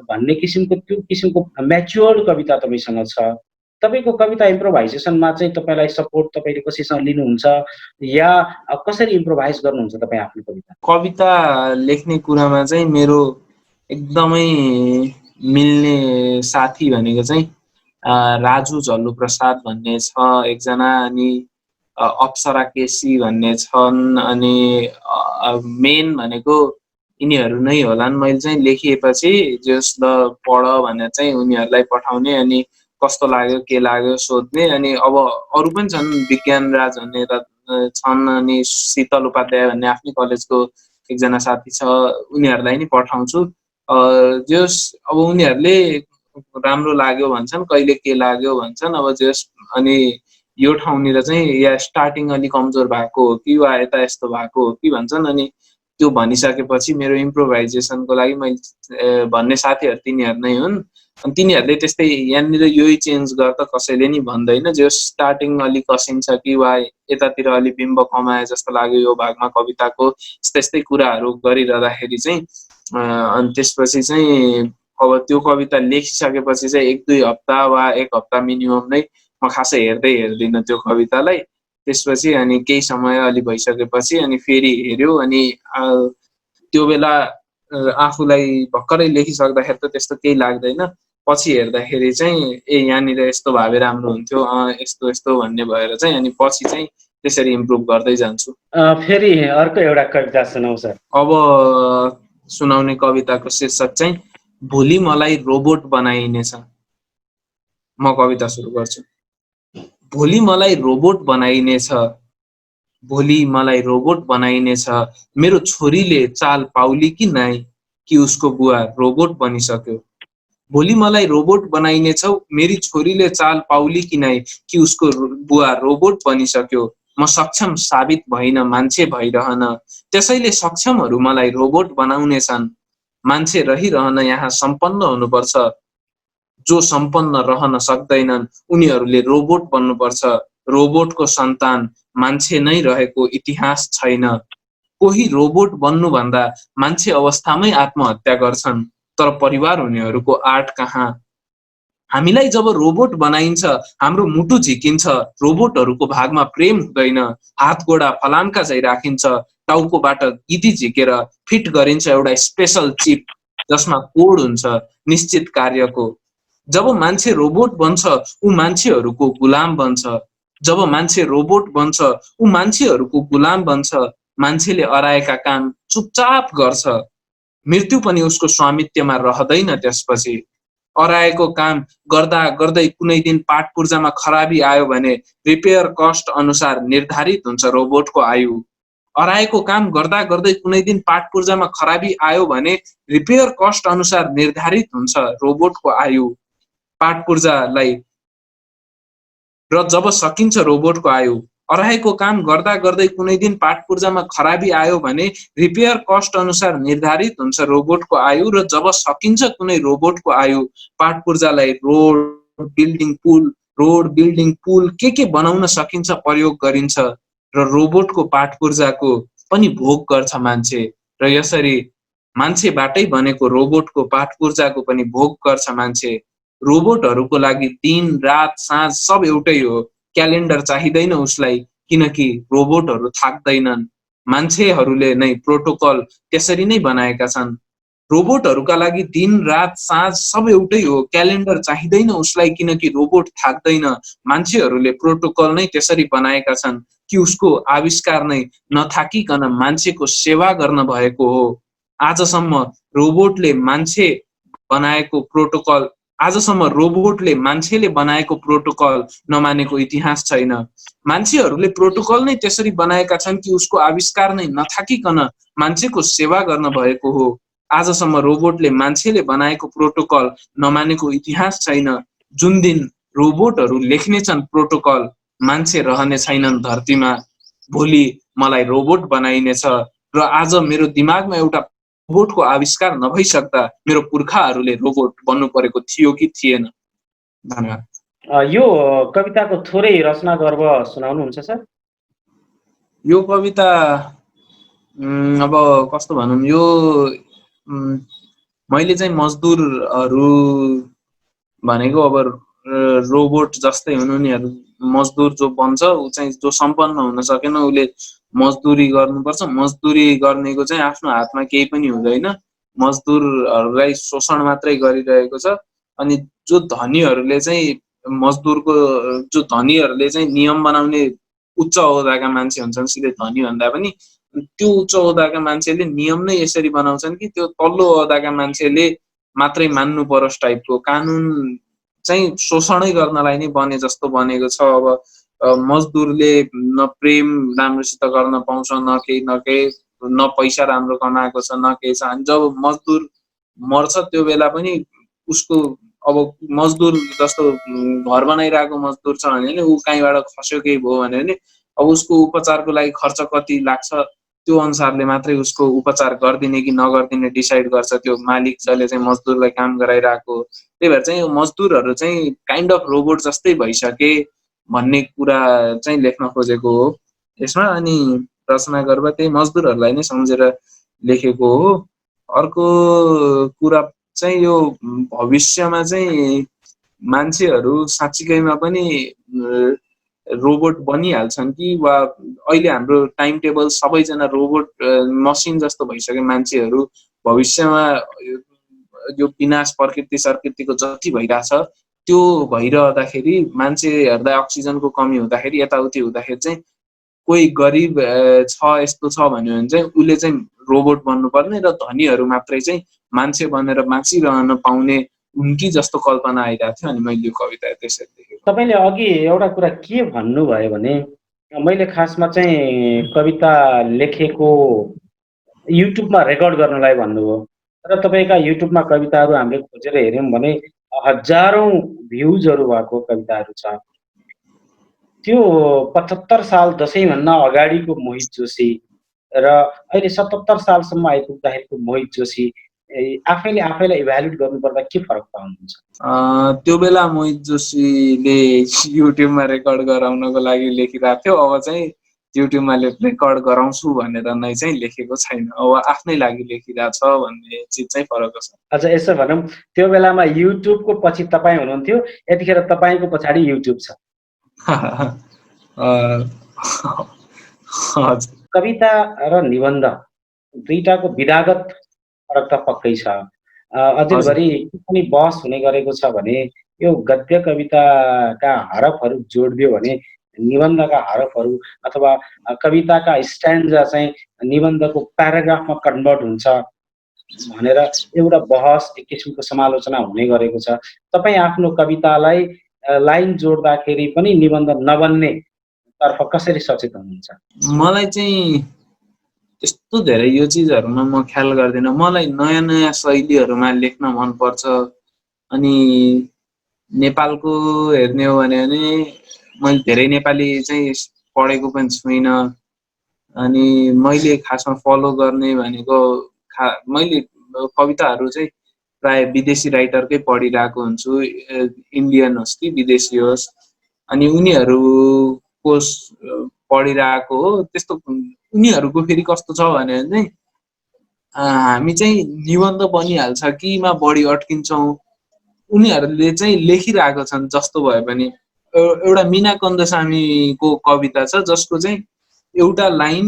भन्ने किसिमको, त्यो किसिमको म्याच्योर्ड कविता तपाईँसँग छ। तपाईँको कविता इम्प्रोभाइजेसनमा चाहिँ तपाईँलाई सपोर्ट तपाईँले कसैसँग लिनुहुन्छ, या कसरी इम्प्रोभाइज गर्नुहुन्छ तपाईँ आफ्नो कविता? कविता लेख्ने कुरामा चाहिँ मेरो एकदमै मिल्ने साथी भनेको चाहिँ राजु झल्लु प्रसाद भन्ने छ एकजना, अनि अप्सरा केसी भन्ने छन्, अनि मेन भनेको यिनीहरू नै होलान्। मैले चाहिँ लेखिएपछि जस ल पढ भनेर चाहिँ उनीहरूलाई पठाउने, अनि कस्तो लाग्यो के लाग्यो सोध्ने। अनि अब अरू पनि छन्, विज्ञान राज भन्ने छन्, अनि शीतल उपाध्याय भन्ने आफ्नै कलेजको एकजना साथी छ, उनीहरूलाई नि पठाउँछु। जस अब उनीहरूले राम्रो लाग्यो भन्छन्, कहिले के लाग्यो भन्छन्, अब जस अनि यो ठाउँनिर चाहिँ या स्टार्टिङ अलि कमजोर भएको हो कि वा यता यस्तो भएको हो कि भन्छन्। अनि त्यो भनिसकेपछि मेरो इम्प्रोभाइजेसनको लागि मैले भन्ने साथीहरू तिनीहरू नै हुन्। अनि तिनीहरूले त्यस्तै यहाँनिर यही चेन्ज गर त कसैले नि भन्दैन, जो स्टार्टिङ अलिक कसिन्छ कि वा यतातिर अलि बिम्ब कमाए जस्तो लाग्यो यो भागमा कविताको, त्यस्तै कुराहरू गरिरहँदाखेरि चाहिँ अनि त्यसपछि चाहिँ अब त्यो कविता लेखिसकेपछि चाहिँ 1-2 हप्ता वा 1 हप्ता मिनिमम नै म खासै हेर्दिनँ त्यो कवितालाई। त्यसपछि अनि केही समय अलि भइसकेपछि अनि फेरि हेऱ्यो, अनि त्यो बेला आफूलाई भर्खरै लेखिसक्दाखेरि त त्यस्तो केही लाग्दैन, पछि हेर्दाखेरि चाहिँ यहाँनिर यस्तो भावे राम्रो हुन्थ्यो, यस्तो यस्तो भन्ने भएर चाहिँ अनि पछि चाहिँ त्यसरी इम्प्रुभ गर्दै जान्छु। फेरि अर्को एउटा कविता सुनाऊ सर। अब सुनाउने कविताको शीर्षक चाहिँ भोलि मलाई रोबोट बनाइनेछ। म कविता सुरु गर्छु। भोलि मलाई रोबोट बनाइनेछ, भोलि मलाई रोबोट बनाइनेछ, मेरो छोरीले चाल पाउली कि नाइ कि उसको बुवा रोबोट बनिसक्यो। भोलि मलाई रोबोट बनाइनेछ, मेरी छोरीले चाल पाउली कि नाइ कि उसको बुवा रोबोट बनिसक्यो। म सक्षम साबित भइन मान्छे भइरहन, त्यसैले सक्षमहरू मलाई रोबोट बनाउनेछन्। मान्छे रहिरहन यहाँ सम्पन्न हुनुपर्छ, जो सम्पन्न रहन सक्दैनन् उनीहरूले रोबोट बन्नुपर्छ। रोबोटको सन्तान मान्छे नै रहेको इतिहास छैन। कोही रोबोट बन्नुभन्दा मान्छे अवस्थामै आत्महत्या गर्छन्, तर परिवार हुनेहरूको आँट कहाँ? हामीलाई जब रोबोट बनाइन्छ हाम्रो मुटु झिकिन्छ, रोबोटहरूको भागमा प्रेम हुँदैन, हात गोडा फलामका झै राखिन्छ, टाउकोबाट गिदी झिकेर फिट गरिन्छ एउटा स्पेसल चिप जसमा कोड हुन्छ निश्चित कार्यको। जब मान्छे रोबोट बन्छ ऊ मान्छेहरूको गुलाम बन्छ। जब मान्छे रोबोट बन्छ ऊ मान्छेहरूको गुलाम बन्छ। मान्छेले अराएका काम चुपचाप गर्छ, मृत्यु पनि उसको स्वामित्वमा रहँदैन। त्यसपछि अराएको काम गर्दा गर्दै कुनै दिन पाठ पूर्जामा खराबी आयो भने रिपेयर कस्ट अनुसार निर्धारित हुन्छ रोबोटको आयु। अराएको काम गर्दा गर्दै कुनै दिन पाठ पूर्जामा खराबी आयो भने रिपेयर कस्ट अनुसार निर्धारित हुन्छ रोबोटको आयु। पाठ पूर्जालाई र जब सकिन्छ रोबोटको आयु। अराएको काम गर्दा गर्दै कुनै दिन पाठ पूर्जामा खराबी आयो भने रिपेयर कस्ट अनुसार निर्धारित हुन्छ रोबोटको आयु र जब सकिन्छ कुनै रोबोटको आयु। पाठ पूर्जालाई रोड बिल्डिङ पुल के बनाउन सकिन्छ प्रयोग गरिन्छ र रोबोटको पाठ पूर्जाको पनि भोग गर्छ मान्छे। र यसरी मान्छेबाटै बनेको रोबोटको पाठ पूर्जाको पनि भोग गर्छ मान्छे। रोबोटहरूको लागि दिन रात साँझ सब एउटै हो, क्यालेन्डर चाहिँदैन उसलाई, किनकि रोबोटहरू थाक्दैनन्। मान्छेहरूले नै प्रोटोकल त्यसरी नै बनाएका छन्। रोबोटहरूका लागि दिन रात साँझ सब एउटै हो, क्यालेन्डर चाहिँदैन उसलाई, किनकि रोबोट थाक्दैन। मान्छेहरूले प्रोटोकल नै त्यसरी बनाएका छन् कि उसको आविष्कार नै नथाकिकन मान्छेको सेवा गर्न भएको हो। आजसम्म रोबोटले मान्छेले बनाएको प्रोटोकल नमानेको इतिहास छैन। मान्छेहरूले प्रोटोकल नै त्यसरी बनाएका छन् कि उसको आविष्कार नै नथाकिकन मान्छेको सेवा गर्न भएको हो। आजसम्म रोबोटले मान्छेले बनाएको प्रोटोकल नमानेको इतिहास छैन। जुन दिन रोबोटहरू लेख्नेछन् प्रोटोकल, मान्छे रहने छैनन् धरतीमा। भोलि मलाई रोबोट बनाइनेछ र आज मेरो दिमागमा एउटा रोबोटको आविष्कार नभइसक्दा मेरो पुर्खाहरूले रोबोट बन्नु परेको थियो कि थिएन। धन्यवाद। यो कविताको थोरै रचना गर्व सुनाउनुहुन्छ सर? यो कविता अब कस्तो भनौँ, यो मैले चाहिँ मजदुरहरू भनेको अब रोबोट जस्तै हुनु नि। मजदुर जो बन्छ ऊ चाहिँ जो सम्पन्न हुन सकेन उसले मजदुरी गर्नुपर्छ। मजदुरी गर्नेको चाहिँ आफ्नो हातमा केही पनि हुँदैन, मजदुरहरूलाई शोषण मात्रै गरिरहेको छ। अनि जो धनीहरूले चाहिँ नियम बनाउने उच्च ओहदाका मान्छे हुन्छन्, सिधै धनी भन्दा पनि त्यो उच्च ओहदाका मान्छेले नियम नै यसरी बनाउँछन् कि त्यो तल्लो ओहदाका मान्छेले मात्रै मान्नु परोस् टाइपको कानुन चाहिँ शोषणै गर्नलाई नै बने जस्तो बनेको छ। अब मजदुरले न प्रेम राम्रोसित गर्न पाउँछ, न केही न पैसा राम्रो कमाएको छ, न केही छ। अनि जब मजदुर मर्छ त्यो बेला पनि उसको अब मजदुर जस्तो घर बनाइरहेको मजदुर छ भने ऊ कहीँबाट खस्यो केही भयो भने अब उसको उपचारको लागि खर्च कति लाग्छ त्यो अनुसारले मात्रै उसको उपचार गरिदिने कि नगरिदिने डिसाइड गर्छ त्यो मालिक जसले चाहिँ मजदुरलाई काम गराइरहेको। त्यही भएर चाहिँ यो मजदुरहरू चाहिँ काइन्ड अफ रोबोट जस्तै भइसके भन्ने कुरा चाहिँ लेख्न खोजेको हो यसमा। अनि रचना गर्दा त्यही मजदुरहरूलाई नै सम्झेर लेखेको हो। अर्को कुरा चाहिँ यो भविष्यमा चाहिँ मान्छेहरू साँच्चीकैमा पनि रोबोट बनिहाल्छन् कि वा अहिले हाम्रो टाइम टेबल सबैजना रोबोट मसिन जस्तो भइसक्यो। मान्छेहरू भविष्यमा यो विनाश प्रकृतिको जति भइरहेछ त्यो भइरहँदाखेरि मान्छेहरूलाई अक्सिजनको कमी हुँदाखेरि यताउति हुँदाखेरि चाहिँ कोही गरिब छ यस्तो छ भन्यो भने चाहिँ उसले चाहिँ रोबोट बन्नुपर्ने र धनीहरू मात्रै चाहिँ मान्छे बनेर बाँचिरहन पाउने उनकी जस्तो कल्पना आइरहेको थियो। अनि मैले यो कविता त्यसरी लेखेको। तपाईँले अघि एउटा कुरा के भन्नुभयो भने मैले खासमा चाहिँ कविता लेखेको युट्युबमा रेकर्ड गर्नलाई भन्नुभयो, र तपाईँका युट्युबमा कविताहरू हामीले खोजेर हेऱ्यौँ भने हजारौँ भ्युजहरू भएको कविताहरू छ। त्यो 75 साल दशैँभन्दा अगाडिको मोहित जोशी र अहिले 77 सालसम्म आइपुग्दाखेरिको मोहित जोशी आफैले आफैलाई इभ्यालुएट गर्नुपर्दा के फरक पाउनुहुन्छ? त्यो बेला मोहित जोशीले युट्युबमा रेकर्ड गराउनको लागि लेखिरहेको थियो, अब चाहिँ युट्युबमा रेकर्ड गराउँछु भनेर नै चाहिँ लेखेको छैन, अब आफ्नै लागि लेखिरहेछ भन्ने चिज चाहिँ फरक छ। अझ यसो भनौँ, त्यो बेलामा युट्युबको पछि तपाईँ हुनुहुन्थ्यो, यतिखेर तपाईँको पछाडि युट्युब छ। कविता र निबन्ध दुईटाको विधागत फरक त पक्कै छ। अझैभरि के पनि बहस हुने गरेको छ भने यो गद्य कविताका हरफहरू जोडिदियो भने निबन्धका हरफहरू अथवा कविताका स्ट्यान्जा चाहिँ निबन्धको प्याराग्राफमा कन्भर्ट हुन्छ भनेर एउटा बहस, एक किसिमको समालोचना हुने गरेको छ। तपाईँ आफ्नो कवितालाई लाइन जोड्दाखेरि पनि निबन्ध नबन्ने तर्फ कसरी सचेत हुनुहुन्छ? मलाई चाहिँ त्यस्तो धेरै यो चिजहरूमा म ख्याल गर्दिनँ। मलाई नयाँ नयाँ शैलीहरूमा लेख्न मनपर्छ। अनि नेपालको हेर्ने हो भने मैले धेरै नेपाली चाहिँ पढेको पनि छुइनँ। अनि मैले खासमा फलो गर्ने भनेको मैले कविताहरू चाहिँ प्राय विदेशी राइटरकै पढिरहेको हुन्छु, इन्डियन होस् कि विदेशी होस्। अनि उनीहरूको पढिरहेको हो। त्यस्तो उनीहरूको फेरि कस्तो छ भने चाहिँ हामी चाहिँ निबन्ध बनिहाल्छ किमा बढी अड्किन्छौँ। उनीहरूले चाहिँ लेखिरहेको छन् जस्तो भए पनि। एउटा मिना कन्दसामीको कविता छ जसको चाहिँ एउटा लाइन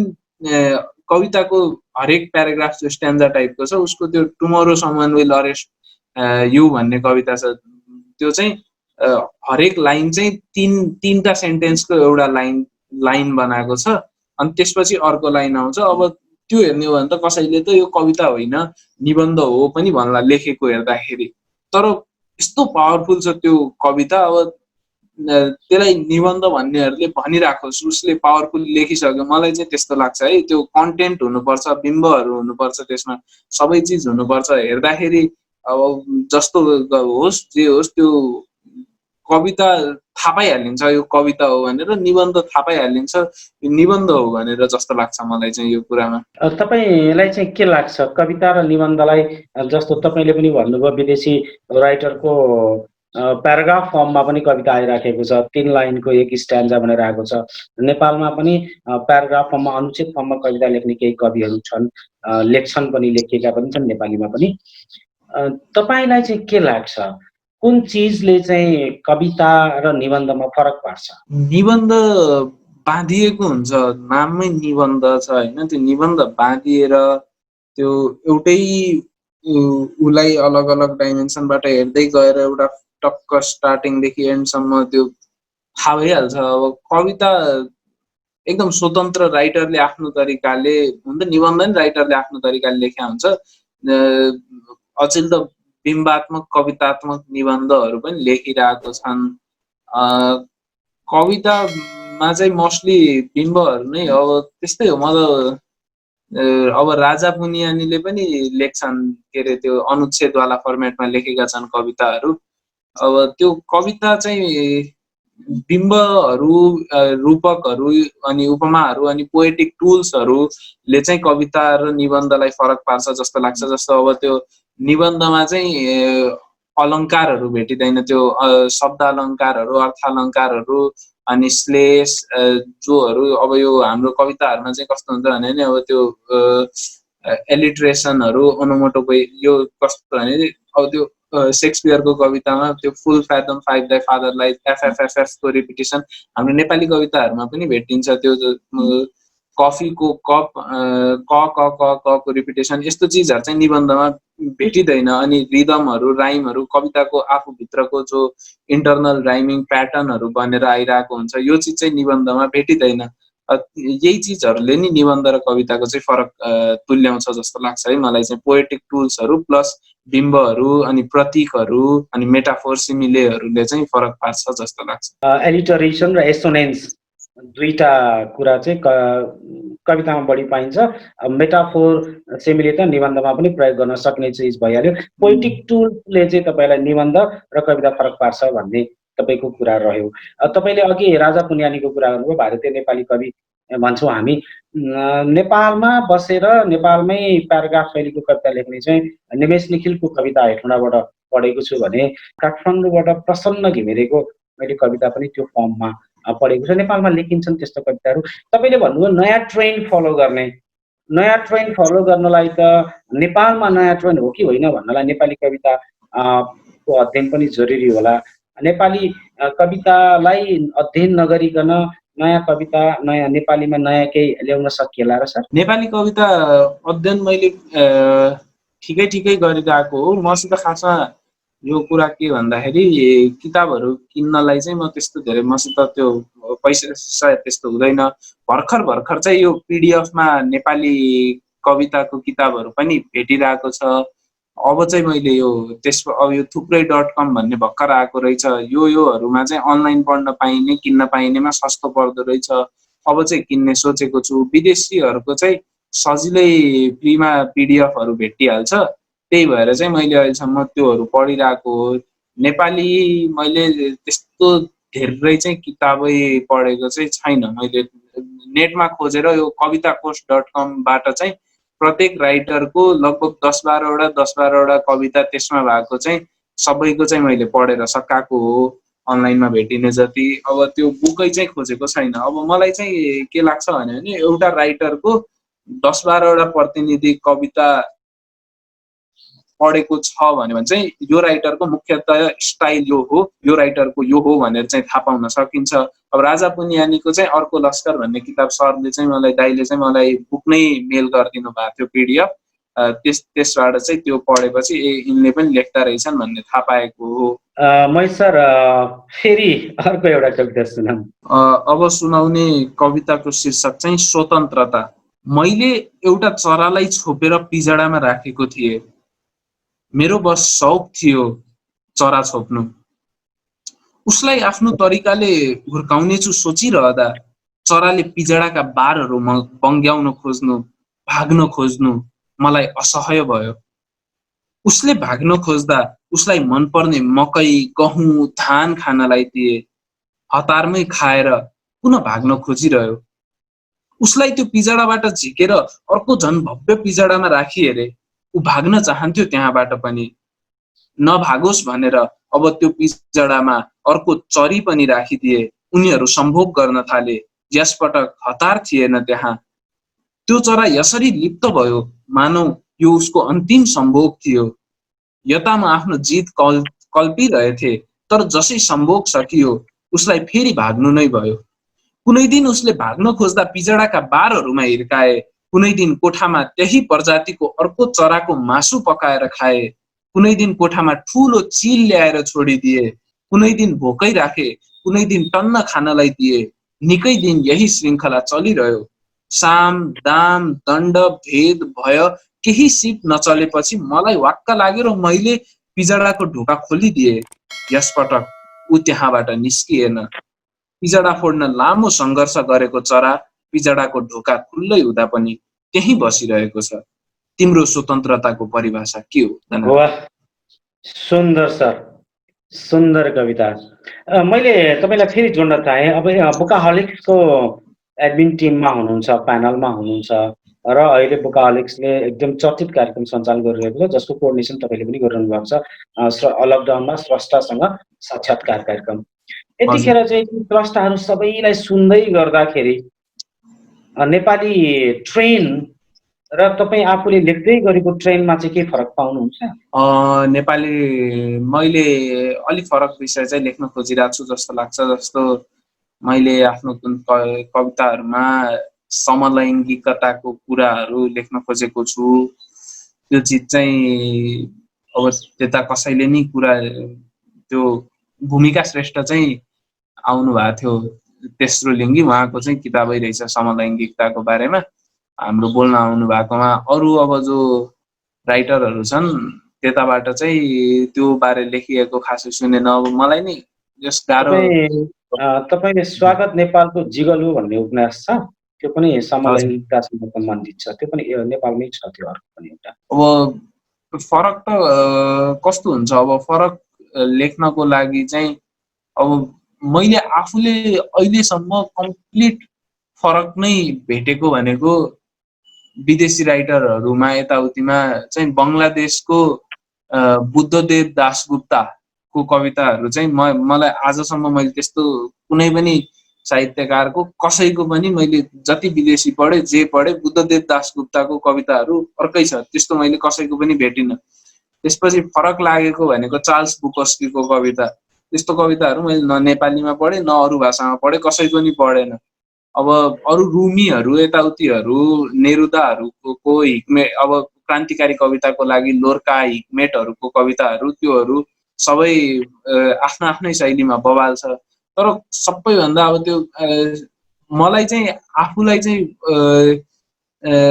कविताको हरेक प्याराग्राफ जो स्ट्यान्जा टाइपको छ, उसको त्यो tomorrow someone will arrest you भन्ने कविता छ। त्यो चाहिँ हरेक लाइन चाहिँ तीनटा सेन्टेन्सको एउटा लाइन बनाएको छ। अनि त्यसपछि अर्को लाइन आउँछ। अब त्यो हेर्ने हो भने त कसैले त यो कविता होइन निबन्ध हो पनि भन्ला लेखेको हेर्दाखेरि। तर यस्तो पावरफुल छ त्यो कविता। अब त्यसलाई निबन्ध भन्नेहरूले भनिराखोस्, उसले पावरफुल लेखिसक्यो। मलाई चाहिँ त्यस्तो लाग्छ है। त्यो कन्टेन्ट हुनुपर्छ, बिम्बहरू हुनुपर्छ, त्यसमा सबै चिज हुनुपर्छ। हेर्दाखेरि अब जस्तो होस् जे होस् त्यो कविता थाहा पाइहालिन्छ यो कविता हो भनेर, निबन्ध थाहा पाइहालिन्छ यो निबन्ध हो भनेर जस्तो लाग्छ मलाई चाहिँ यो कुरामा। तपाईँलाई चाहिँ के लाग्छ कविता र निबन्धलाई? जस्तो तपाईँले पनि भन्नुभयो विदेशी राइटरको प्याराग्राफ फर्ममा पनि कविता आइराखेको छ, 3 लाइनको एक स्ट्यान्जा भनेर आएको छ। नेपालमा पनि प्याराग्राफ फर्ममा, अनुच्छेद फर्ममा कविता लेख्ने केही कविहरू छन्, लेख्छन् पनि, लेखिएका पनि छन् नेपालीमा पनि। तपाईँलाई चाहिँ के लाग्छ कुन चिजले चाहिँ कविता र निबन्धमा फरक पार्छ? निबन्ध बाँधिएको हुन्छ, नाममै निबन्ध छ होइन। त्यो निबन्ध बाँधिएर त्यो एउटै उसलाई अलग अलग डाइमेन्सनबाट हेर्दै गएर एउटा टक्क स्टार्टिङदेखि एन्डसम्म त्यो थाहा भइहाल्छ। अब कविता एकदम स्वतन्त्र राइटरले आफ्नो तरिकाले हुन्छ, निबन्ध नि राइटरले आफ्नो तरिकाले लेख्या हुन्छ। अचेल त बिम्बात्मक कवितात्मक निबन्धहरू पनि लेखिरहेको छन्। कवितामा चाहिँ मोस्टली बिम्बहरू नै। अब त्यस्तै हो। म त अब राजा पुनियानीले पनि लेख्छन्, के अरे त्यो अनुच्छेदवाला फर्मेटमा लेखेका छन् कविताहरू। अब त्यो कविता चाहिँ बिम्बहरू, रूपकहरू अनि उपमाहरू अनि पोएटिक टुल्सहरूले चाहिँ कविता र निबन्धलाई फरक पार्छ जस्तो लाग्छ। जस्तो अब त्यो निबन्धमा चाहिँ अलङ्कारहरू भेटिँदैन, त्यो शब्द अलङ्कारहरू, अर्थ अलङ्कारहरू अनि श्लेष जोहरू। अब यो हाम्रो कविताहरूमा चाहिँ कस्तो हुन्छ भने नि, अब त्यो एलिट्रेसनहरू, ओनोमोटोपोई, यो कस्तो भने अब त्यो शेक्सपियरको कवितामा त्यो फुल फ्याथम 5 दाइ फादरलाई एफएफएफएफ को रिपिटेसन हाम्रो नेपाली कविताहरूमा पनि भेटिन्छ। त्यो कफीको कप क क क क को रिपिटेसन, यस्तो चिजहरू चाहिँ निबन्धमा भेटिँदैन। अनि रिदमहरू, राइमहरू, कविताको आफूभित्रको जो इन्टरनल राइमिङ प्याटर्नहरू बनेर आइरहेको हुन्छ, यो चिज चाहिँ निबन्धमा भेटिँदैन। यही चिजहरूले नि निबन्ध र कविताको चाहिँ फरक तुल्याउँछ जस्तो लाग्छ है मलाई चाहिँ। पोएटिक टुल्सहरू प्लस बिम्बहरू अनि प्रतीकहरू अनि मेटाफोर, सिमिलेहरूले चाहिँ फरक पार्छ जस्तो लाग्छ। एलिटरेसन र एसोनेन्स दुईटा कुरा चाहिँ कवितामा बढी पाइन्छ। मेटाफोर, सिमिले त निबन्धमा पनि प्रयोग गर्न सक्ने चिज भइहाल्यो। पोएटिक टुलले चाहिँ तपाईँलाई निबन्ध र कविता फरक पार्छ भन्ने तपाईँको कुरा रह्यो। तपाईँले अघि राजा पुन्यानीको कुरा गर्नुभयो, भारतीय नेपाली कवि भन्छौँ हामी। नेपालमा बसेर नेपालमै प्याराग्राफ शैलीको कविता लेख्ने चाहिँ निमेष निखिलको कविता हेटौँडाबाट पढेको छु भने काठमाडौँबाट प्रसन्न घिमिरेको मैले कविता पनि त्यो फर्ममा पढेको छ। नेपालमा लेखिन्छन् त्यस्तो कविताहरू। तपाईँले भन्नुभयो नयाँ ट्रेन्ड फलो गर्ने। नयाँ ट्रेन्ड फलो गर्नलाई त नेपालमा नयाँ ट्रेन्ड हो कि होइन भन्नलाई नेपाली कविता को अध्ययन पनि जरुरी होला। नेपाली कवितालाई अध्ययन नगरिकन नयाँ कविता नयाँ नेपालीमा नयाँ केही ल्याउन सकिएला र सर? नेपाली कविता अध्ययन मैले ठिकै ठिकै गरिरहेको हो। मसित खासमा यो कुरा के भन्दाखेरि किताबहरू किन्नलाई चाहिँ म त्यस्तो धेरै मसित त्यो पैसा सायद त्यस्तो हुँदैन। भर्खर चाहिँ यो पिडिएफमा नेपाली कविताको किताबहरू पनि भेटिरहेको छ। अब चाहिँ मैले यो त्यसमा अब यो थुप्रै.com भन्ने भर्खर आएको रहेछ। योहरूमा चाहिँ अनलाइन पढ्न पाइने किन्न पाइनेमा सस्तो पर्दो रहेछ। अब चाहिँ किन्ने सोचेको छु। विदेशीहरूको चाहिँ सजिलै फ्रीमा पिडिएफहरू भेटिहाल्छ। त्यही भएर चाहिँ मैले अहिलेसम्म त्योहरू पढिरहेको हो। नेपाली मैले त्यस्तो धेरै चाहिँ किताबै पढेको चाहिँ छैन। मैले नेटमा खोजेर यो कविताकोश.com.बाट चाहिँ प्रत्येक राइटरको लगभग 10-12वटा कविता त्यसमा भएको चाहिँ सबैको चाहिँ मैले पढेर सकाएको हो अनलाइनमा भेटिने जति। अब त्यो बुकै चाहिँ खोजेको छैन। अब मलाई चाहिँ के लाग्छ भने एउटा राइटरको 10-12वटा प्रतिनिधि कविता पढेको छ भने चाहिँ यो राइटरको मुख्यतया स्टाइल यो हो, यो राइटरको यो हो भनेर चाहिँ थाहा पाउन सकिन्छ। अब राजा पुन्यानीको चाहिँ अर्को लस्कर भन्ने किताब सरले चाहिँ मलाई दाइले चाहिँ मलाई बुक नै मेल गरिदिनु भएको थियो पिडिएफ। त्यसबाट चाहिँ त्यो पढेपछि यिनले पनि लेख्दा रहेछन् भन्ने थाहा पाएको हो। महेश सर फेरि अर्को एउटा कविता सुनाउँ। अब सुनाउने कविताको शीर्षक चाहिँ स्वतन्त्रता। मैले एउटा चरालाई छोपेर पिजडामा राखेको थिएँ। मेरो बस शौक थियो चरा छोप्नु। उसलाई आफ्नो तरिकाले हुर्काउनेछु सोचिरहँदा चराले पिजडाका बारहरू बङ्ग्याउन खोज्नु, भाग्न खोज्नु मलाई असह्य भयो। उसले भाग्न खोज्दा उसलाई मनपर्ने मकै, गहुँ, धान खानलाई दिए। हतारमै खाएर पुनः भाग्न खोजिरह्यो। उसलाई त्यो पिजडाबाट झिकेर अर्को झन् भव्य पिजडामा राखिहेरे। ऊ भाग्न चाहन्थ्यो त्यहाँबाट पनि। नभागोस् भनेर अब त्यो पिजडामा अर्को चरी पनि राखिदिए। उनीहरू सम्भोग गर्न थाले। यसपटक हतार थिएन त्यहाँ। त्यो चरा यसरी लिप्त भयो मानौ यो उसको अन्तिम सम्भोग थियो। यता म आफ्नो जित कल्पिरहेथे, तर जसै सम्भोग सकियो उसलाई फेरि भाग्नु नै भयो। कुनै दिन उसले भाग्न खोज्दा पिजडाका बारहरूमा हिर्काए। कुनै दिन कोठामा त्यही प्रजातिको अर्को चराको मासु पकाएर खाए। कुनै दिन कोठामा ठुलो चिल ल्याएर छोडिदिए। कुनै दिन भोकै राखे, कुनै दिन टन्न खानलाई दिए। निकै दिन यही श्रृङ्खला चलिरह्यो। साम दाम दण्ड भेद भय केही सिप नचलेपछि मलाई वाक्क लाग्यो र मैले पिजडाको ढोका खोलिदिए। यसपटक ऊ त्यहाँबाट निस्किएन। पिजडा फोड्न लामो सङ्घर्ष गरेको चरा पिजडाको ढोका खुल्लै हुँदा पनि त्यही बसिरहेको छ। तिम्रो स्वतन्त्रताको परिभाषा के हो? वाह, सुन्दर सर, सुन्दर कविता। मैले तपाईँलाई फेरि जोड्न चाहेँ। अब बुकाहलिक्सको एडमिन टिममा हुनुहुन्छ, प्यानलमा हुनुहुन्छ र अहिले बुकाहलिक्सले एकदम चर्चित कार्यक्रम सञ्चालन गरिरहेको छ जसको कोअर्डिनेसन तपाईँले पनि गरिरहनु भएको छ। लकडाउनमा स्रष्टासँग साक्षात्कार कार्यक्रम। यतिखेर चाहिँ स्रष्टाहरू सबैलाई सुन्दै गर्दाखेरि नेपाली ट्रेन र तपाईँ आफूले लेख्दै गरेको ट्रेनमा चाहिँ के फरक पाउनुहुन्छ? नेपाली मैले अलिक फरक विषय चाहिँ लेख्न खोजिरहेको छु जस्तो लाग्छ। जस्तो मैले आफ्नो कविताहरूमा समलैङ्गिकताको कुराहरू लेख्न खोजेको छु। त्यो चिज चाहिँ अब त्यता कसैले नि कुरा त्यो भूमिका श्रेष्ठ चाहिँ आउनु भएको थियो तेस्रो लिङ्गी। उहाँको चाहिँ किताबै रहेछ समलैङ्गिकताको बारेमा हाम्रो बोल्न आउनु भएकोमा। अरू अब जो राइटरहरू छन् त्यताबाट चाहिँ त्यो बारे लेखिएको खासै सुनेन। अब मलाई नि यस गाह्रो। तपाईँले स्वागत नेपालको जिगलु भन्ने उपन्यास छ, त्यो पनि समलैङ्गिकतासँग सम्बन्धित छ। त्यो पनि नेपालमै छ। त्यो अर्को पनि एउटा। अब फरक त कस्तो हुन्छ? अब फरक लेख्नको लागि चाहिँ अब मैले आफूले अहिलेसम्म कम्प्लिट फरक नै भेटेको भनेको विदेशी राइटरहरूमा यताउतिमा चाहिँ बङ्गलादेशको बुद्धदेव दासगुप्ताको कविताहरू चाहिँ मलाई आजसम्म मैले त्यस्तो कुनै पनि साहित्यकारको कसैको पनि मैले जति विदेशी पढेँ जे पढेँ बुद्धदेव दासगुप्ताको कविताहरू अर्कै छ, त्यस्तो मैले कसैको पनि भेटिनँ। त्यसपछि फरक लागेको भनेको चार्ल्स बुकस्कीको कविता। त्यस्तो कविताहरू मैले न नेपालीमा पढेँ न अरू भाषामा पढेँ, कसैको पनि पढेन। अब अरू रुमीहरू यताउतिहरू नेरुदाहरूको हिक्मेट, अब क्रान्तिकारी कविताको लागि लोर्का हिक्मेटहरूको कविताहरू त्योहरू सबै आफ्नो आफ्नै शैलीमा बवाल छ। तर सबैभन्दा अब त्यो मलाई चाहिँ आफूलाई चाहिँ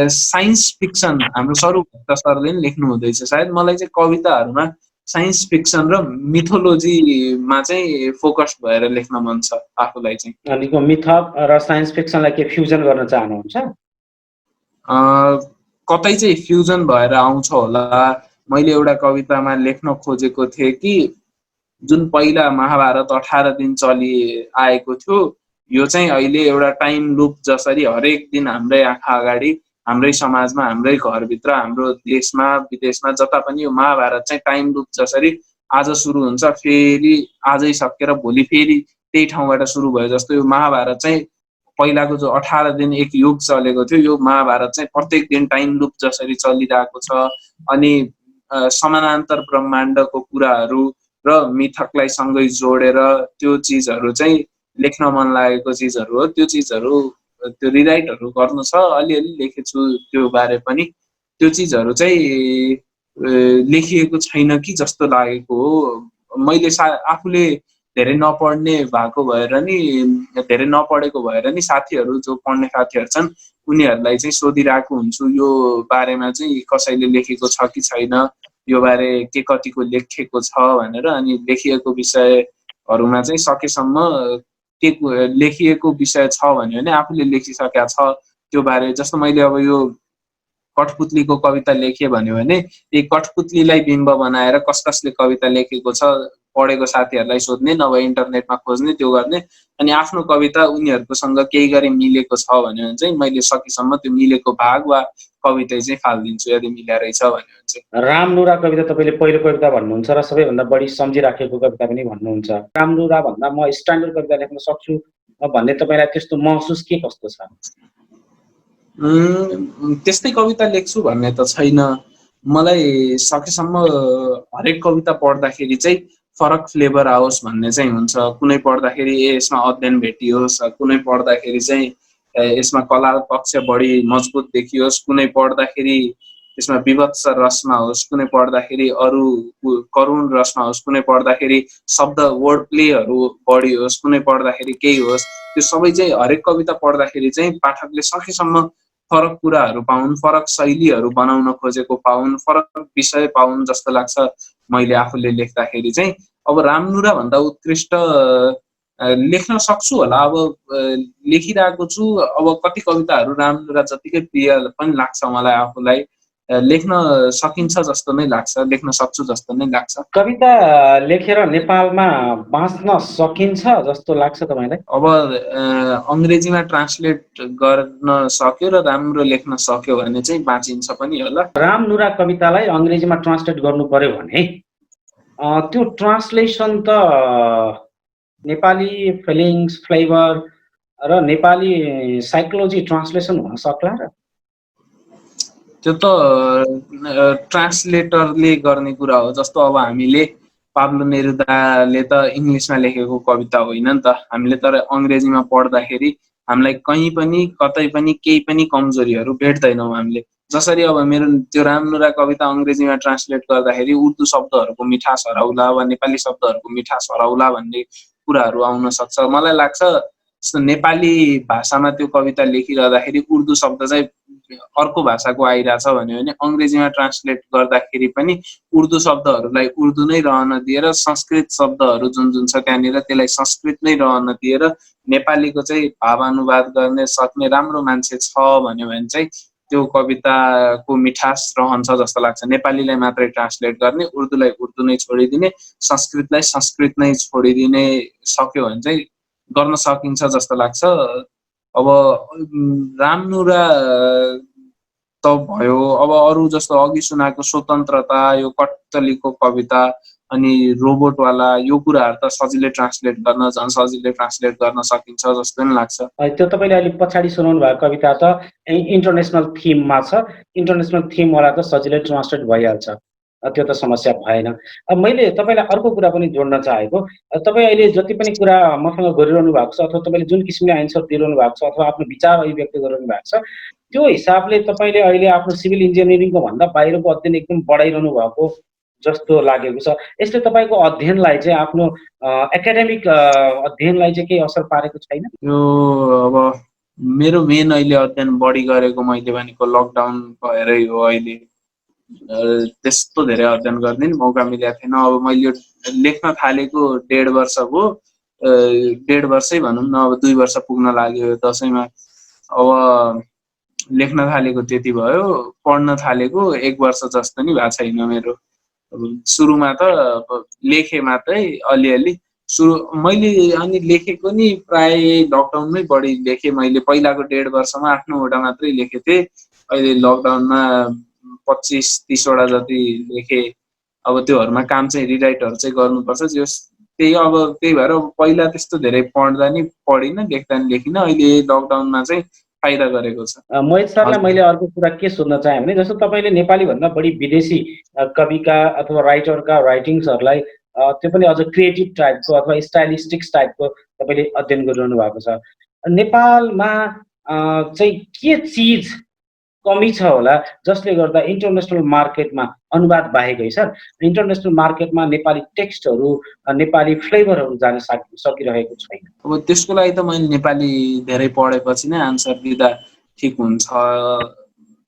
साइन्स फिक्सन, हाम्रो सरूभक्त सरले नि लेख्नु हुँदैछ सायद, मलाई चाहिँ कविताहरूमा साइन्स फिक्सन र मिथोलोजीमा चाहिँ फोकस भएर लेख्न मन छ आफूलाई चाहिँ। अनि मिथ र साइन्स फिक्सनलाई के फ्युजन गर्न चाहनुहुन्छ? कतै चाहिँ फ्युजन भएर आउँछ होला। मैले एउटा कवितामा लेख्न खोजेको थिएँ कि जुन पहिला महाभारत 18 दिन चलि आएको थियो, यो चाहिँ अहिले एउटा टाइम लुप जसरी हरेक दिन हाम्रै आँखा अगाडि, हाम्रै समाजमा, हाम्रै घरभित्र, हाम्रो देशमा विदेशमा जता पनि यो महाभारत चाहिँ टाइम लुप जसरी आज सुरु हुन्छ फेरि आजै सकेर भोलि फेरि त्यही ठाउँबाट सुरु भयो जस्तो यो महाभारत चाहिँ पहिलाको जो 18 दिन एक युग चलेको थियो, यो महाभारत चाहिँ प्रत्येक दिन टाइम लुप जसरी चलिरहेको छ। अनि समानान्तर ब्रह्माण्डको कुराहरू र मिथकलाई सँगै जोडेर त्यो चिजहरू चाहिँ लेख्न मन लागेको चिजहरू हो। त्यो चिजहरू, त्यो रिराइटहरू गर्नु छ, अलिअलि लेखेछु त्यो बारे पनि। त्यो चिजहरू चाहिँ लेखिएको छैन कि जस्तो लागेको हो। मैले आफूले धेरै नपढ्ने भएको भएर नि, धेरै नपढेको भएर नि साथीहरू जो पढ्ने साथीहरू छन् उनीहरूलाई चाहिँ सोधिरहेको हुन्छु यो बारेमा चाहिँ कसैले लेखेको छ कि छैन, यो बारे के कतिको लेखेको छ भनेर। अनि लेखिएको विषयहरूमा चाहिँ सकेसम्म के लेखिएको विषय छ भन्यो भने आफूले लेखिसकेका छ त्यो बारे। जस्तो मैले अब यो कठपुतलीको कविता लेखेँ भन्यो भने यी कठपुतलीलाई बिम्ब बनाएर कसले कविता लेखेको छ पढेको साथीहरूलाई सोध्ने, नभए इन्टरनेटमा खोज्ने, त्यो गर्ने। अनि आफ्नो कविता उनीहरूकोसँग केही गरी मिलेको छ भन्यो भने चाहिँ मैले सकेसम्म त्यो मिलेको भाग वा कविता चाहिँ फालिदिन्छु यदि मिलेरै छ भन्यो भने चाहिँ। रामनुरा कविता तपाईँले पहिलो कविता भन्नुहुन्छ र सबैभन्दा बढी सम्झिराखेको कविता पनि भन्नुहुन्छ। रामनुरा भन्दा म स्ट्यान्डर्ड कविता लेख्न सक्छु भन्ने तपाईँलाई त्यस्तो महसुस के कस्तो छ? त्यस्तै कविता लेख्छु भन्ने त छैन। मलाई सकेसम्म हरेक कविता पढ्दाखेरि चाहिँ फरक फ्लेभर आओस् भन्ने चाहिँ हुन्छ। कुनै पढ्दाखेरि यसमा अध्ययन भेटियोस्, कुनै पढ्दाखेरि चाहिँ यसमा कला पक्ष बढी मजबुत देखियोस्, कुनै पढ्दाखेरि यसमा विभत्स रसमा होस्, कुनै पढ्दाखेरि अरू करुण रसमा होस्, कुनै पढ्दाखेरि शब्द वर्ड प्लेहरू बढी होस्, कुनै पढ्दाखेरि केही होस्। त्यो सबै चाहिँ हरेक कविता पढ्दाखेरि चाहिँ पाठकले सकेसम्म फरक कुराहरू पाउन्, फरक शैलीहरू बनाउन खोजेको पाउन्, फरक विषय पाउन् जस्तो लाग्छ मैले आफूले लेख्दाखेरि चाहिँ। अब रामनुरा भन्दा उत्कृष्ट लेख्न सक्छु होला, अब लेखिरहेको छु। अब कति कविताहरू रामनुरा जतिकै प्रिय पनि लाग्छ मलाई आफूलाई, लेख्न सकिन्छ जस्तो नै लाग्छ, लेख्न सक्छु जस्तो नै लाग्छ। कविता लेखेर नेपालमा बाँच्न सकिन्छ जस्तो लाग्छ तपाईँलाई? अब अङ्ग्रेजीमा ट्रान्सलेट गर्न सक्यो र राम्रो लेख्न सक्यो भने चाहिँ बाँचिन्छ पनि होला। रामनुरा कवितालाई अङ्ग्रेजीमा ट्रान्सलेट गर्नु पर्यो भने त्यो ट्रान्सलेसन त नेपाली फिलिङ्स, फ्लेभर र नेपाली साइकोलोजी ट्रान्सलेसन हुन सक्ला र? त्यो त ट्रान्सलेटरले गर्ने कुरा हो। जस्तो अब हामीले पाब्लो नेरुदाले त इङ्ग्लिसमा लेखेको कविता होइन नि त, हामीले तर अङ्ग्रेजीमा पढ्दाखेरि हामीलाई कहीँ पनि कतै पनि केही पनि कमजोरीहरू भेट्दैनौँ हामीले। जसरी अब मेरो त्यो रामनुरा कविता अङ्ग्रेजीमा ट्रान्सलेट गर्दाखेरि उर्दू शब्दहरूको मिठास हराउला वा नेपाली शब्दहरूको मिठास हराउला भन्ने कुराहरू आउन सक्छ। मलाई लाग्छ नेपाली भाषामा त्यो कविता लेखिरहँदाखेरि उर्दू शब्द चाहिँ अर्को भाषाको आइरहेछ भन्यो भने अङ्ग्रेजीमा ट्रान्सलेट गर्दाखेरि पनि उर्दू शब्दहरूलाई उर्दू नै रहन दिएर संस्कृत शब्दहरू जुन जुन छ त्यहाँनिर त्यसलाई संस्कृत नै रहन दिएर नेपालीको चाहिँ भावानुवाद गर्ने सक्ने राम्रो मान्छे छ भन्यो भने चाहिँ त्यो कविताको मिठास रहन्छ जस्तो लाग्छ। नेपालीलाई मात्रै ट्रान्सलेट गर्ने, उर्दूलाई उर्दू नै छोडिदिने, संस्कृतलाई संस्कृत नै छोडिदिने सक्यो भने चाहिँ गर्न सकिन्छ जस्तो लाग्छ। अब रामनुरा त भयो, अब अरू जस्तो अघि सुनाएको स्वतन्त्रता, यो कट्टलीको कविता अनि रोबोटवाला, यो कुराहरू त सजिलै ट्रान्सलेट गर्न, झन् सजिलै ट्रान्सलेट गर्न सकिन्छ जस्तो नि लाग्छ। त्यो तपाईँले अहिले पछाडि सुनाउनु भएको कविता त इन्टरनेसनल थिममा छ। इन्टरनेसनल थिमवाला त सजिलै ट्रान्सलेट भइहाल्छ, त्यो त समस्या भएन। अब मैले तपाईँलाई अर्को कुरा पनि जोड्न चाहेको, तपाईँ अहिले जति पनि कुरा मसँग गरिरहनु भएको छ अथवा तपाईँले जुन किसिमले एन्सर दिइरहनु भएको छ अथवा आफ्नो विचार अभिव्यक्त गरिरहनु भएको छ, त्यो हिसाबले तपाईँले अहिले आफ्नो सिभिल इन्जिनियरिङको भन्दा बाहिरको अध्ययन एकदम बढाइरहनु भएको जस्तो लागेको छ। यसले तपाईँको अध्ययनलाई चाहिँ, आफ्नो एकाडेमिक अध्ययनलाई चाहिँ केही असर पारेको छैन? यो अब मेरो मेन अहिले अध्ययन बढी गरेको मैले भनेको लकडाउन भएरै हो। अहिले त्यस्तो धेरै अध्ययन गर्ने नि मौका मिलेको थिएन। अब मैले यो लेख्न थालेको 1.5 वर्ष भयो, 1.5 वर्षै भनौँ न, अब 2 वर्ष पुग्न लाग्यो दसैँमा। अब लेख्न थालेको त्यति भयो, पढ्न थालेको 1 वर्ष जस्तो नि भएको छैन मेरो। सुरुमा त लेखेँ मात्रै अलिअलि, मैले अनि लेखेको नि प्राय लकडाउनमै बढी लेखेँ। मैले पहिलाको 1.5 वर्षमा 8-9वटा मात्रै लेखेको थिएँ, अहिले लकडाउनमा 25-30 वटा जति लेखेँ। अब त्योहरूमा काम चाहिँ रिराइटहरू चाहिँ गर्नुपर्छ, त्यही अब त्यही भएर पहिला त्यस्तो धेरै पढ्दा नि पढिनँ, लेख्दा नि लेखिनँ। अहिले लकडाउनमा चाहिँ फाइदा गरेको छ। मोहित सरलाई मैले अर्को कुरा के सोध्न चाहेँ भने, जस्तो तपाईँले नेपालीभन्दा बढी विदेशी कविका अथवा राइटरका राइटिङ्सहरूलाई, त्यो पनि अझ क्रिएटिभ टाइपको अथवा स्टाइलिस्टिक्स टाइपको तपाईँले अध्ययन गरिरहनु भएको छ। नेपालमा चाहिँ के चिज कमी छ होला जसले गर्दा इन्टरनेसनल मार्केटमा, अनुवाद बाहेक है सर, इन्टरनेसनल मार्केटमा नेपाली टेक्स्टहरू, नेपाली फ्लेभरहरू जान सकिरहेको छैन? अब त्यसको लागि त मैले नेपाली धेरै पढेपछि नै आन्सर दिँदा ठिक हुन्छ।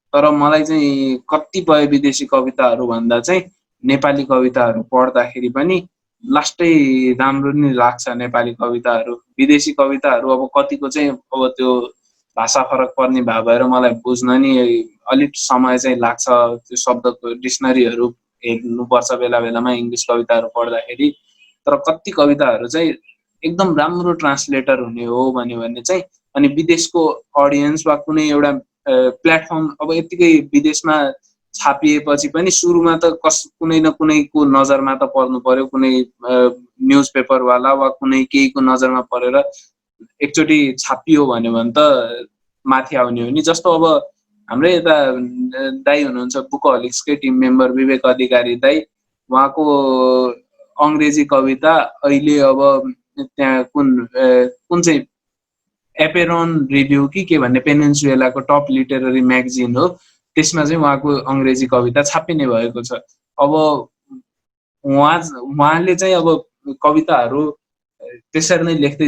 तर मलाई चाहिँ कतिपय विदेशी कविताहरू भन्दा चाहिँ नेपाली कविताहरू पढ्दाखेरि पनि लास्टै राम्रो नै लाग्छ नेपाली कविताहरू। विदेशी कविताहरू अब कतिको चाहिँ अब त्यो भाषा फरक पर्ने भएर मलाई बुझ्न नि अलिक समय चाहिँ लाग्छ। त्यो शब्दको डिक्सनरीहरू हेर्नुपर्छ बेला बेलामा इङ्ग्लिस कविताहरू पढ्दाखेरि। तर कति कविताहरू चाहिँ एकदम राम्रो ट्रान्सलेटर हुने हो भन्यो भने चाहिँ, अनि विदेशको अडियन्स वा कुनै एउटा प्लेटफर्म, अब यतिकै विदेशमा छापिएपछि पनि सुरुमा त कुनै न कुनैको नजरमा त पर्नु पर्यो, कुनै न्युज पेपरवाला वा कुनै केहीको नजरमा परेर एकचोटि छापियो भन्यो भने त माथि आउने हो नि। जस्तो अब हाम्रै यता दाई हुनुहुन्छ, बुकहलिक्सकै टिम मेम्बर विवेक अधिकारी दाई, उहाँको अङ्ग्रेजी कविता अहिले अब त्यहाँ कुन चाहिँ एपेरोन रिभ्यू कि के भन्ने पेनिन्सुलाको टप लिटरेरी म्यागजिन हो, त्यसमा चाहिँ उहाँको अङ्ग्रेजी कविता छापिने भएको छ। अब उहाँले चाहिँ अब कविताहरू त्यसरी नै लेख्दै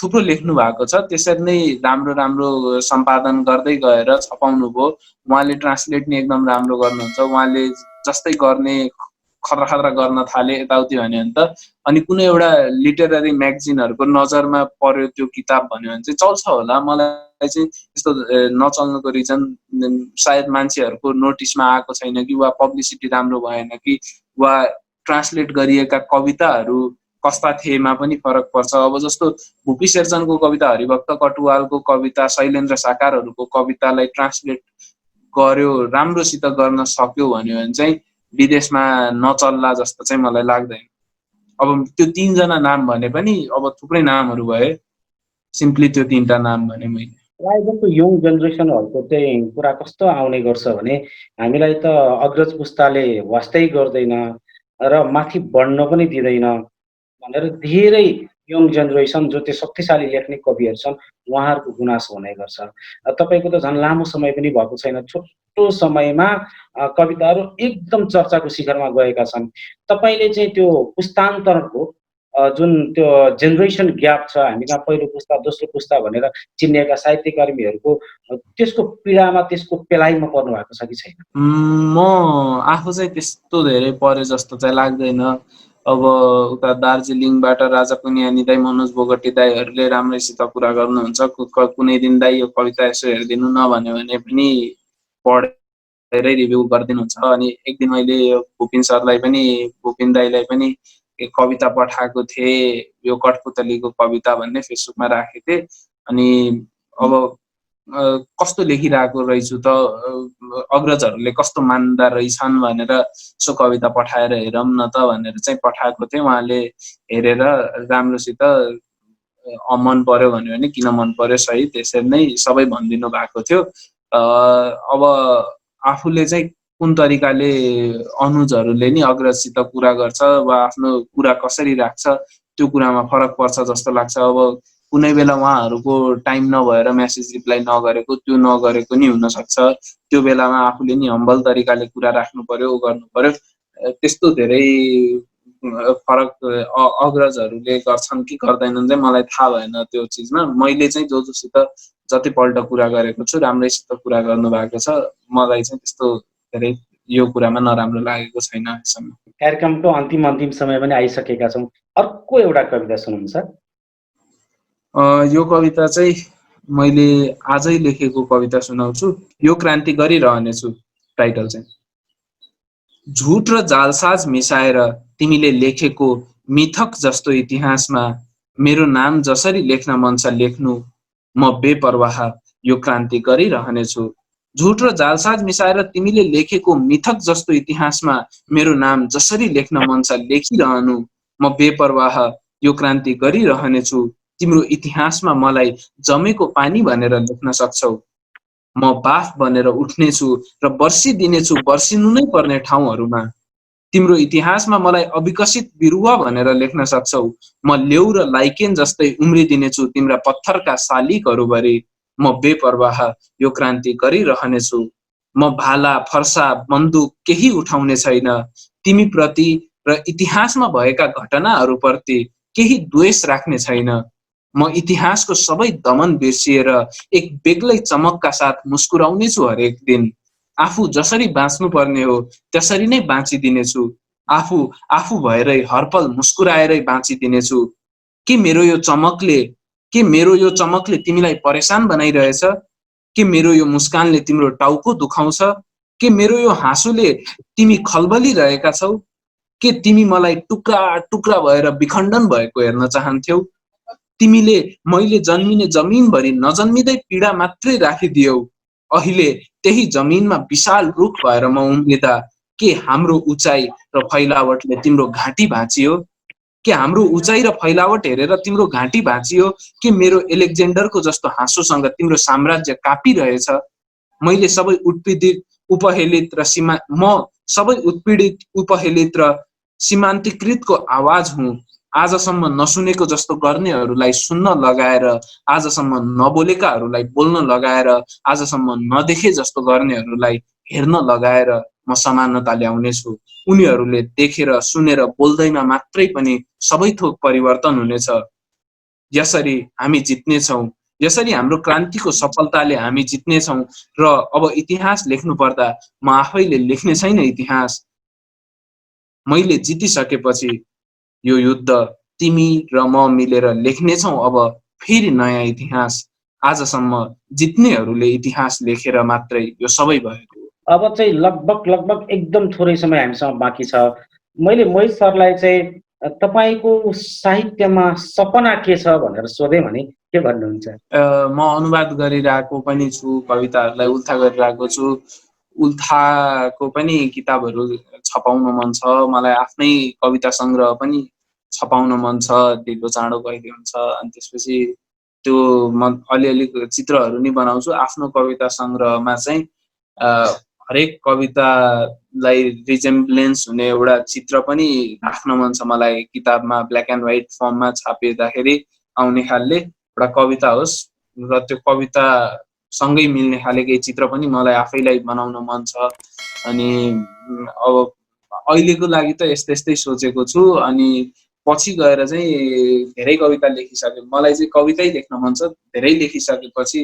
थुप्रो लेख्नु भएको छ, त्यसरी नै राम्रो राम्रो सम्पादन गर्दै गएर छपाउनु भयो। उहाँले ट्रान्सलेट नि एकदम राम्रो गर्नुहुन्छ। उहाँले जस्तै गर्ने खतरा खतरा गर्न थाले यताउति भन्यो भने त, अनि कुनै एउटा लिटरेरी म्यागजिनहरूको नजरमा पर्यो त्यो किताब भन्यो भने चाहिँ चल्छ होला। मलाई चाहिँ त्यस्तो नचल्नुको रिजन सायद मान्छेहरूको नोटिसमा आएको छैन कि, वा पब्लिसिटी राम्रो भएन कि, वा ट्रान्सलेट गरिएका कविताहरू कस्ता थिएमा पनि फरक पर्छ। अब जस्तो भुपी शेरचनको कविता, हरिभक्त कटुवालको कविता, शैलेन्द्र साकारहरूको कवितालाई ट्रान्सलेट गर्यो, राम्रोसित गर्न सक्यो भन्यो भने चाहिँ विदेशमा नचल्ला जस्तो चाहिँ मलाई लाग्दैन। अब त्यो 3 जना नाम भने पनि अब थुप्रै नामहरू भए, सिम्पली त्यो 3टा नाम भने मैले। प्रायः जस्तो यङ जेनेरेसनहरूको चाहिँ कुरा कस्तो आउने गर्छ भने, हामीलाई त अग्रज पुस्ताले वास्तै गर्दैन र माथि बढ्न पनि दिँदैन भनेर धेरै यङ जेनेरेसन जो त्यो शक्तिशाली लेख्ने कविहरू छन् उहाँहरूको गुनासो हुने गर्छ। तपाईँको त झन् लामो समय पनि भएको छैन, छोटो समयमा कविताहरू एकदम चर्चाको शिखरमा गएका छन्। तपाईँले चाहिँ त्यो पुस्तान्तरको जुन त्यो जेनेरेसन ग्याप छ, हामी कहाँ पहिलो पुस्ता दोस्रो पुस्ता भनेर चिनिएका साहित्यकर्मीहरूको, त्यसको पीडामा, त्यसको पेलाइमा पर्नु भएको छ कि छैन? म आफू चाहिँ त्यस्तो धेरै परे जस्तो चाहिँ लाग्दैन। अब उता दार्जिलिङबाट राजा पुनियानी दाई, मनोज बोगटी दाईहरूले राम्रैसित कुरा गर्नुहुन्छ। कुनै दिन दाई यो कविता यसो हेरिदिनु न भन्यो भने पनि पढेरै रिभ्यू गरिदिनुहुन्छ। अनि एक दिन मैले भुपिन सरलाई पनि, भुपिन दाईलाई पनि एक कविता पठाएको थिएँ, यो कठपुतलीको कविता भन्ने फेसबुकमा राखेको थिएँ। अनि अब कस्तो लेखिरहेको रहेछु त, अग्रजहरूले कस्तो मान्दा रहेछन् भनेर सो कविता पठाएर हेरौँ न त भनेर चाहिँ पठाएको थिएँ। उहाँले हेरेर राम्रोसित मन पर्यो भन्यो भने किन मन पर्यो सही, त्यसरी नै सबै भनिदिनु भएको थियो। अब आफूले चाहिँ कुन तरिकाले अनुजहरूले नि अग्रजसित कुरा गर्छ वा आफ्नो कुरा कसरी राख्छ त्यो कुरामा फरक पर्छ जस्तो लाग्छ। अब कुनै बेला उहाँहरूको टाइम नभएर मेसेज रिप्लाई नगरेको, त्यो नगरेको नि हुनसक्छ। त्यो बेलामा आफूले नि हम्बल तरिकाले कुरा राख्नु पर्यो, गर्नु पर्यो। त्यस्तो धेरै फरक अग्रजहरूले गर्छन् कि गर्दैनन् चाहिँ मलाई थाहा भएन त्यो चिजमा। मैले चाहिँ जोसित जतिपल्ट कुरा गरेको छु राम्रैसित कुरा गर्नु भएको छ। मलाई चाहिँ त्यस्तो धेरै यो कुरामा नराम्रो लागेको छैन अहिलेसम्म। कार्यक्रमको अन्तिम समय पनि आइसकेका छौँ। अर्को एउटा कविता सुनाउनु सर। यो कविता चाहिँ मैले आजै लेखेको कविता सुनाउँछु। यो क्रान्ति गरिरहनेछु। टाइटल चाहिँ झुट र जालसाज मिसाएर तिमीले लेखेको मिथक जस्तो इतिहासमा मेरो नाम जसरी लेख्न मन छ लेख्नु, म बेपरवाह यो क्रान्ति गरिरहनेछु। झुट र जालसाज मिसाएर तिमीले लेखेको मिथक जस्तो इतिहासमा मेरो नाम जसरी लेख्न मन छ लेखिरहनु, म बेपरवाह यो क्रान्ति गरिरहनेछु। तिम्रो इतिहासमा मलाई जमेको पानी भनेर लेख्न सक्छौ। म बाफ बनेर उठ्नेछु र बर्सिदिनेछु बर्सिनु नै पर्ने ठाउँहरूमा। तिम्रो इतिहासमा मलाई अविकसित बिरुवा भनेर लेख्न सक्छौ। म लेउ र लाइकेन जस्तै उम्रिदिनेछु तिम्रा पत्थरका शालिगहरूभरि। म बेपरवाह यो क्रान्ति गरिरहनेछु। म भाला, फर्सा, बन्दुक केही उठाउने छैन। तिमीप्रति र इतिहासमा भएका घटनाहरूप्रति केही द्वेष राख्ने छैन। म इतिहासको सबै दमन बिर्सिएर एक बेग्लै चमकका साथ मुस्कुराउनेछु हरेक दिन। आफू जसरी बाँच्नु पर्ने हो त्यसरी नै बाँचिदिनेछु। आफू आफू भएरै हरपल मुस्कुराएरै बाँचिदिनेछु। के मेरो यो चमकले तिमीलाई परेशान बनाइरहेछ? के मेरो यो मुस्कानले तिम्रो टाउको दुखाउँछ? के मेरो यो हाँसोले तिमी खलबलिरहेका छौ? के तिमी मलाई टुक्रा टुक्रा भएर विखण्डन भएको हेर्न चाहन्थ्यौ? तिमीले मैले जन्मिने जमिनभरि नजन्मिँदै पीडा मात्रै राखिदियौ। अहिले त्यही जमिनमा विशाल रुख भएर म उम्रिँदा के हाम्रो उचाइ र फैलावटले तिम्रो घाँटी भाँचियो? के हाम्रो उचाइ र फैलावट हेरेर तिम्रो घाँटी भाँचियो? के मेरो एलेक्जेन्डरको जस्तो हाँसोसँग तिम्रो साम्राज्य काँपिरहेछ? मैले सबै उत्पीडित उपहेलित र सीमान्तीकृतको आवाज हुँ। आजसम्म नसुनेको जस्तो गर्नेहरूलाई सुन्न लगाएर, आजसम्म नबोलेकाहरूलाई बोल्न लगाएर, आजसम्म नदेखे जस्तो गर्नेहरूलाई हेर्न लगाएर म समानता ल्याउनेछु। उनीहरूले देखेर सुनेर बोल्दैमा मात्रै पनि सबै थोक परिवर्तन हुनेछ। यसरी हामी जित्नेछौँ। यसरी हाम्रो क्रान्तिको सफलताले हामी जित्नेछौँ। र अब इतिहास लेख्नु पर्दा म आफैले लेख्ने छैन इतिहास। मैले जितिसकेपछि यो युद्ध तिमी र म मिलेर लेख्नेछौँ अब फेरि नयाँ इतिहास। आजसम्म जित्नेहरूले इतिहास लेखेर मात्रै यो सबै भएको। अब चाहिँ लगभग एकदम थोरै समय हामीसँग बाँकी छ। मैले मोहित सरलाई चाहिँ तपाईँको साहित्यमा सपना के छ भनेर सोधेँ भने के भन्नुहुन्छ? म अनुवाद गरिरहेको पनि छु, कविताहरूलाई उल्था गरिरहेको छु। उल्थाको पनि किताबहरू छपाउन मन छ। मलाई आफ्नै कविता सङ्ग्रह पनि छपाउन मन छ। ढिलो चाँडो कहिले हुन्छ। अनि त्यसपछि त्यो म अलिअलि चित्रहरू नि बनाउँछु। आफ्नो कविता सङ्ग्रहमा चाहिँ हरेक कवितालाई रिजेम्ब्लेन्स हुने एउटा चित्र पनि राख्न मन छ मलाई। किताबमा ब्ल्याक एन्ड व्हाइट फर्ममा छापिँदाखेरि आउने खालले एउटा कविता होस् र त्यो कविता सँगै मिल्ने खाले केही चित्र पनि मलाई आफैलाई बनाउन मन छ। अनि अब अहिलेको लागि त यस्तै सोचेको छु। अनि पछि गएर चाहिँ धेरै कविता लेखिसके, मलाई चाहिँ कवितै लेख्न मन छ। धेरै लेखिसकेपछि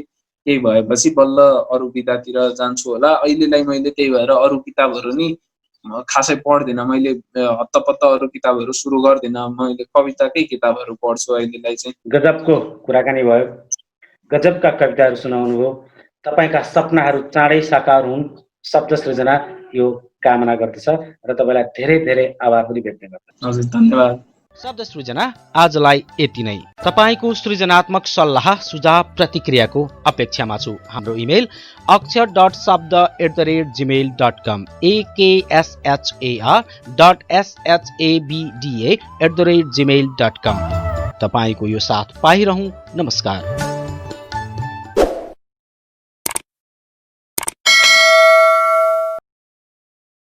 केही भएपछि बल्ल अरू विधातिर जान्छु होला। अहिलेलाई मैले त्यही भएर अरू किताबहरू नि खासै पढ्दिनँ, मैले हत्तपत्त अरू किताबहरू सुरु गर्दिनँ, मैले कविताकै किताबहरू पढ्छु अहिलेलाई चाहिँ। गजबको कुराकानी भयो, गजबका कविताहरू सुनाउनुभयो। तपाईँका सपनाहरू चाँडै साकार हुन्, शब्द सृजना यो कामना गर्दछ र तपाईँलाई धेरै धेरै आभार पनि व्यक्त गर्दछ। हजुर, धन्यवाद। शब्द सृजना आजलाई यति नै। तपाईको सृजनात्मक सल्लाह सुझाव प्रतिक्रियाको अपेक्षामा छु। हाम्रो इमेल अक्षर.शब्द@gmail.com AKSHAR.SHABDA@gmail.com। तपाईको यो साथ पाइरहँ। नमस्कार।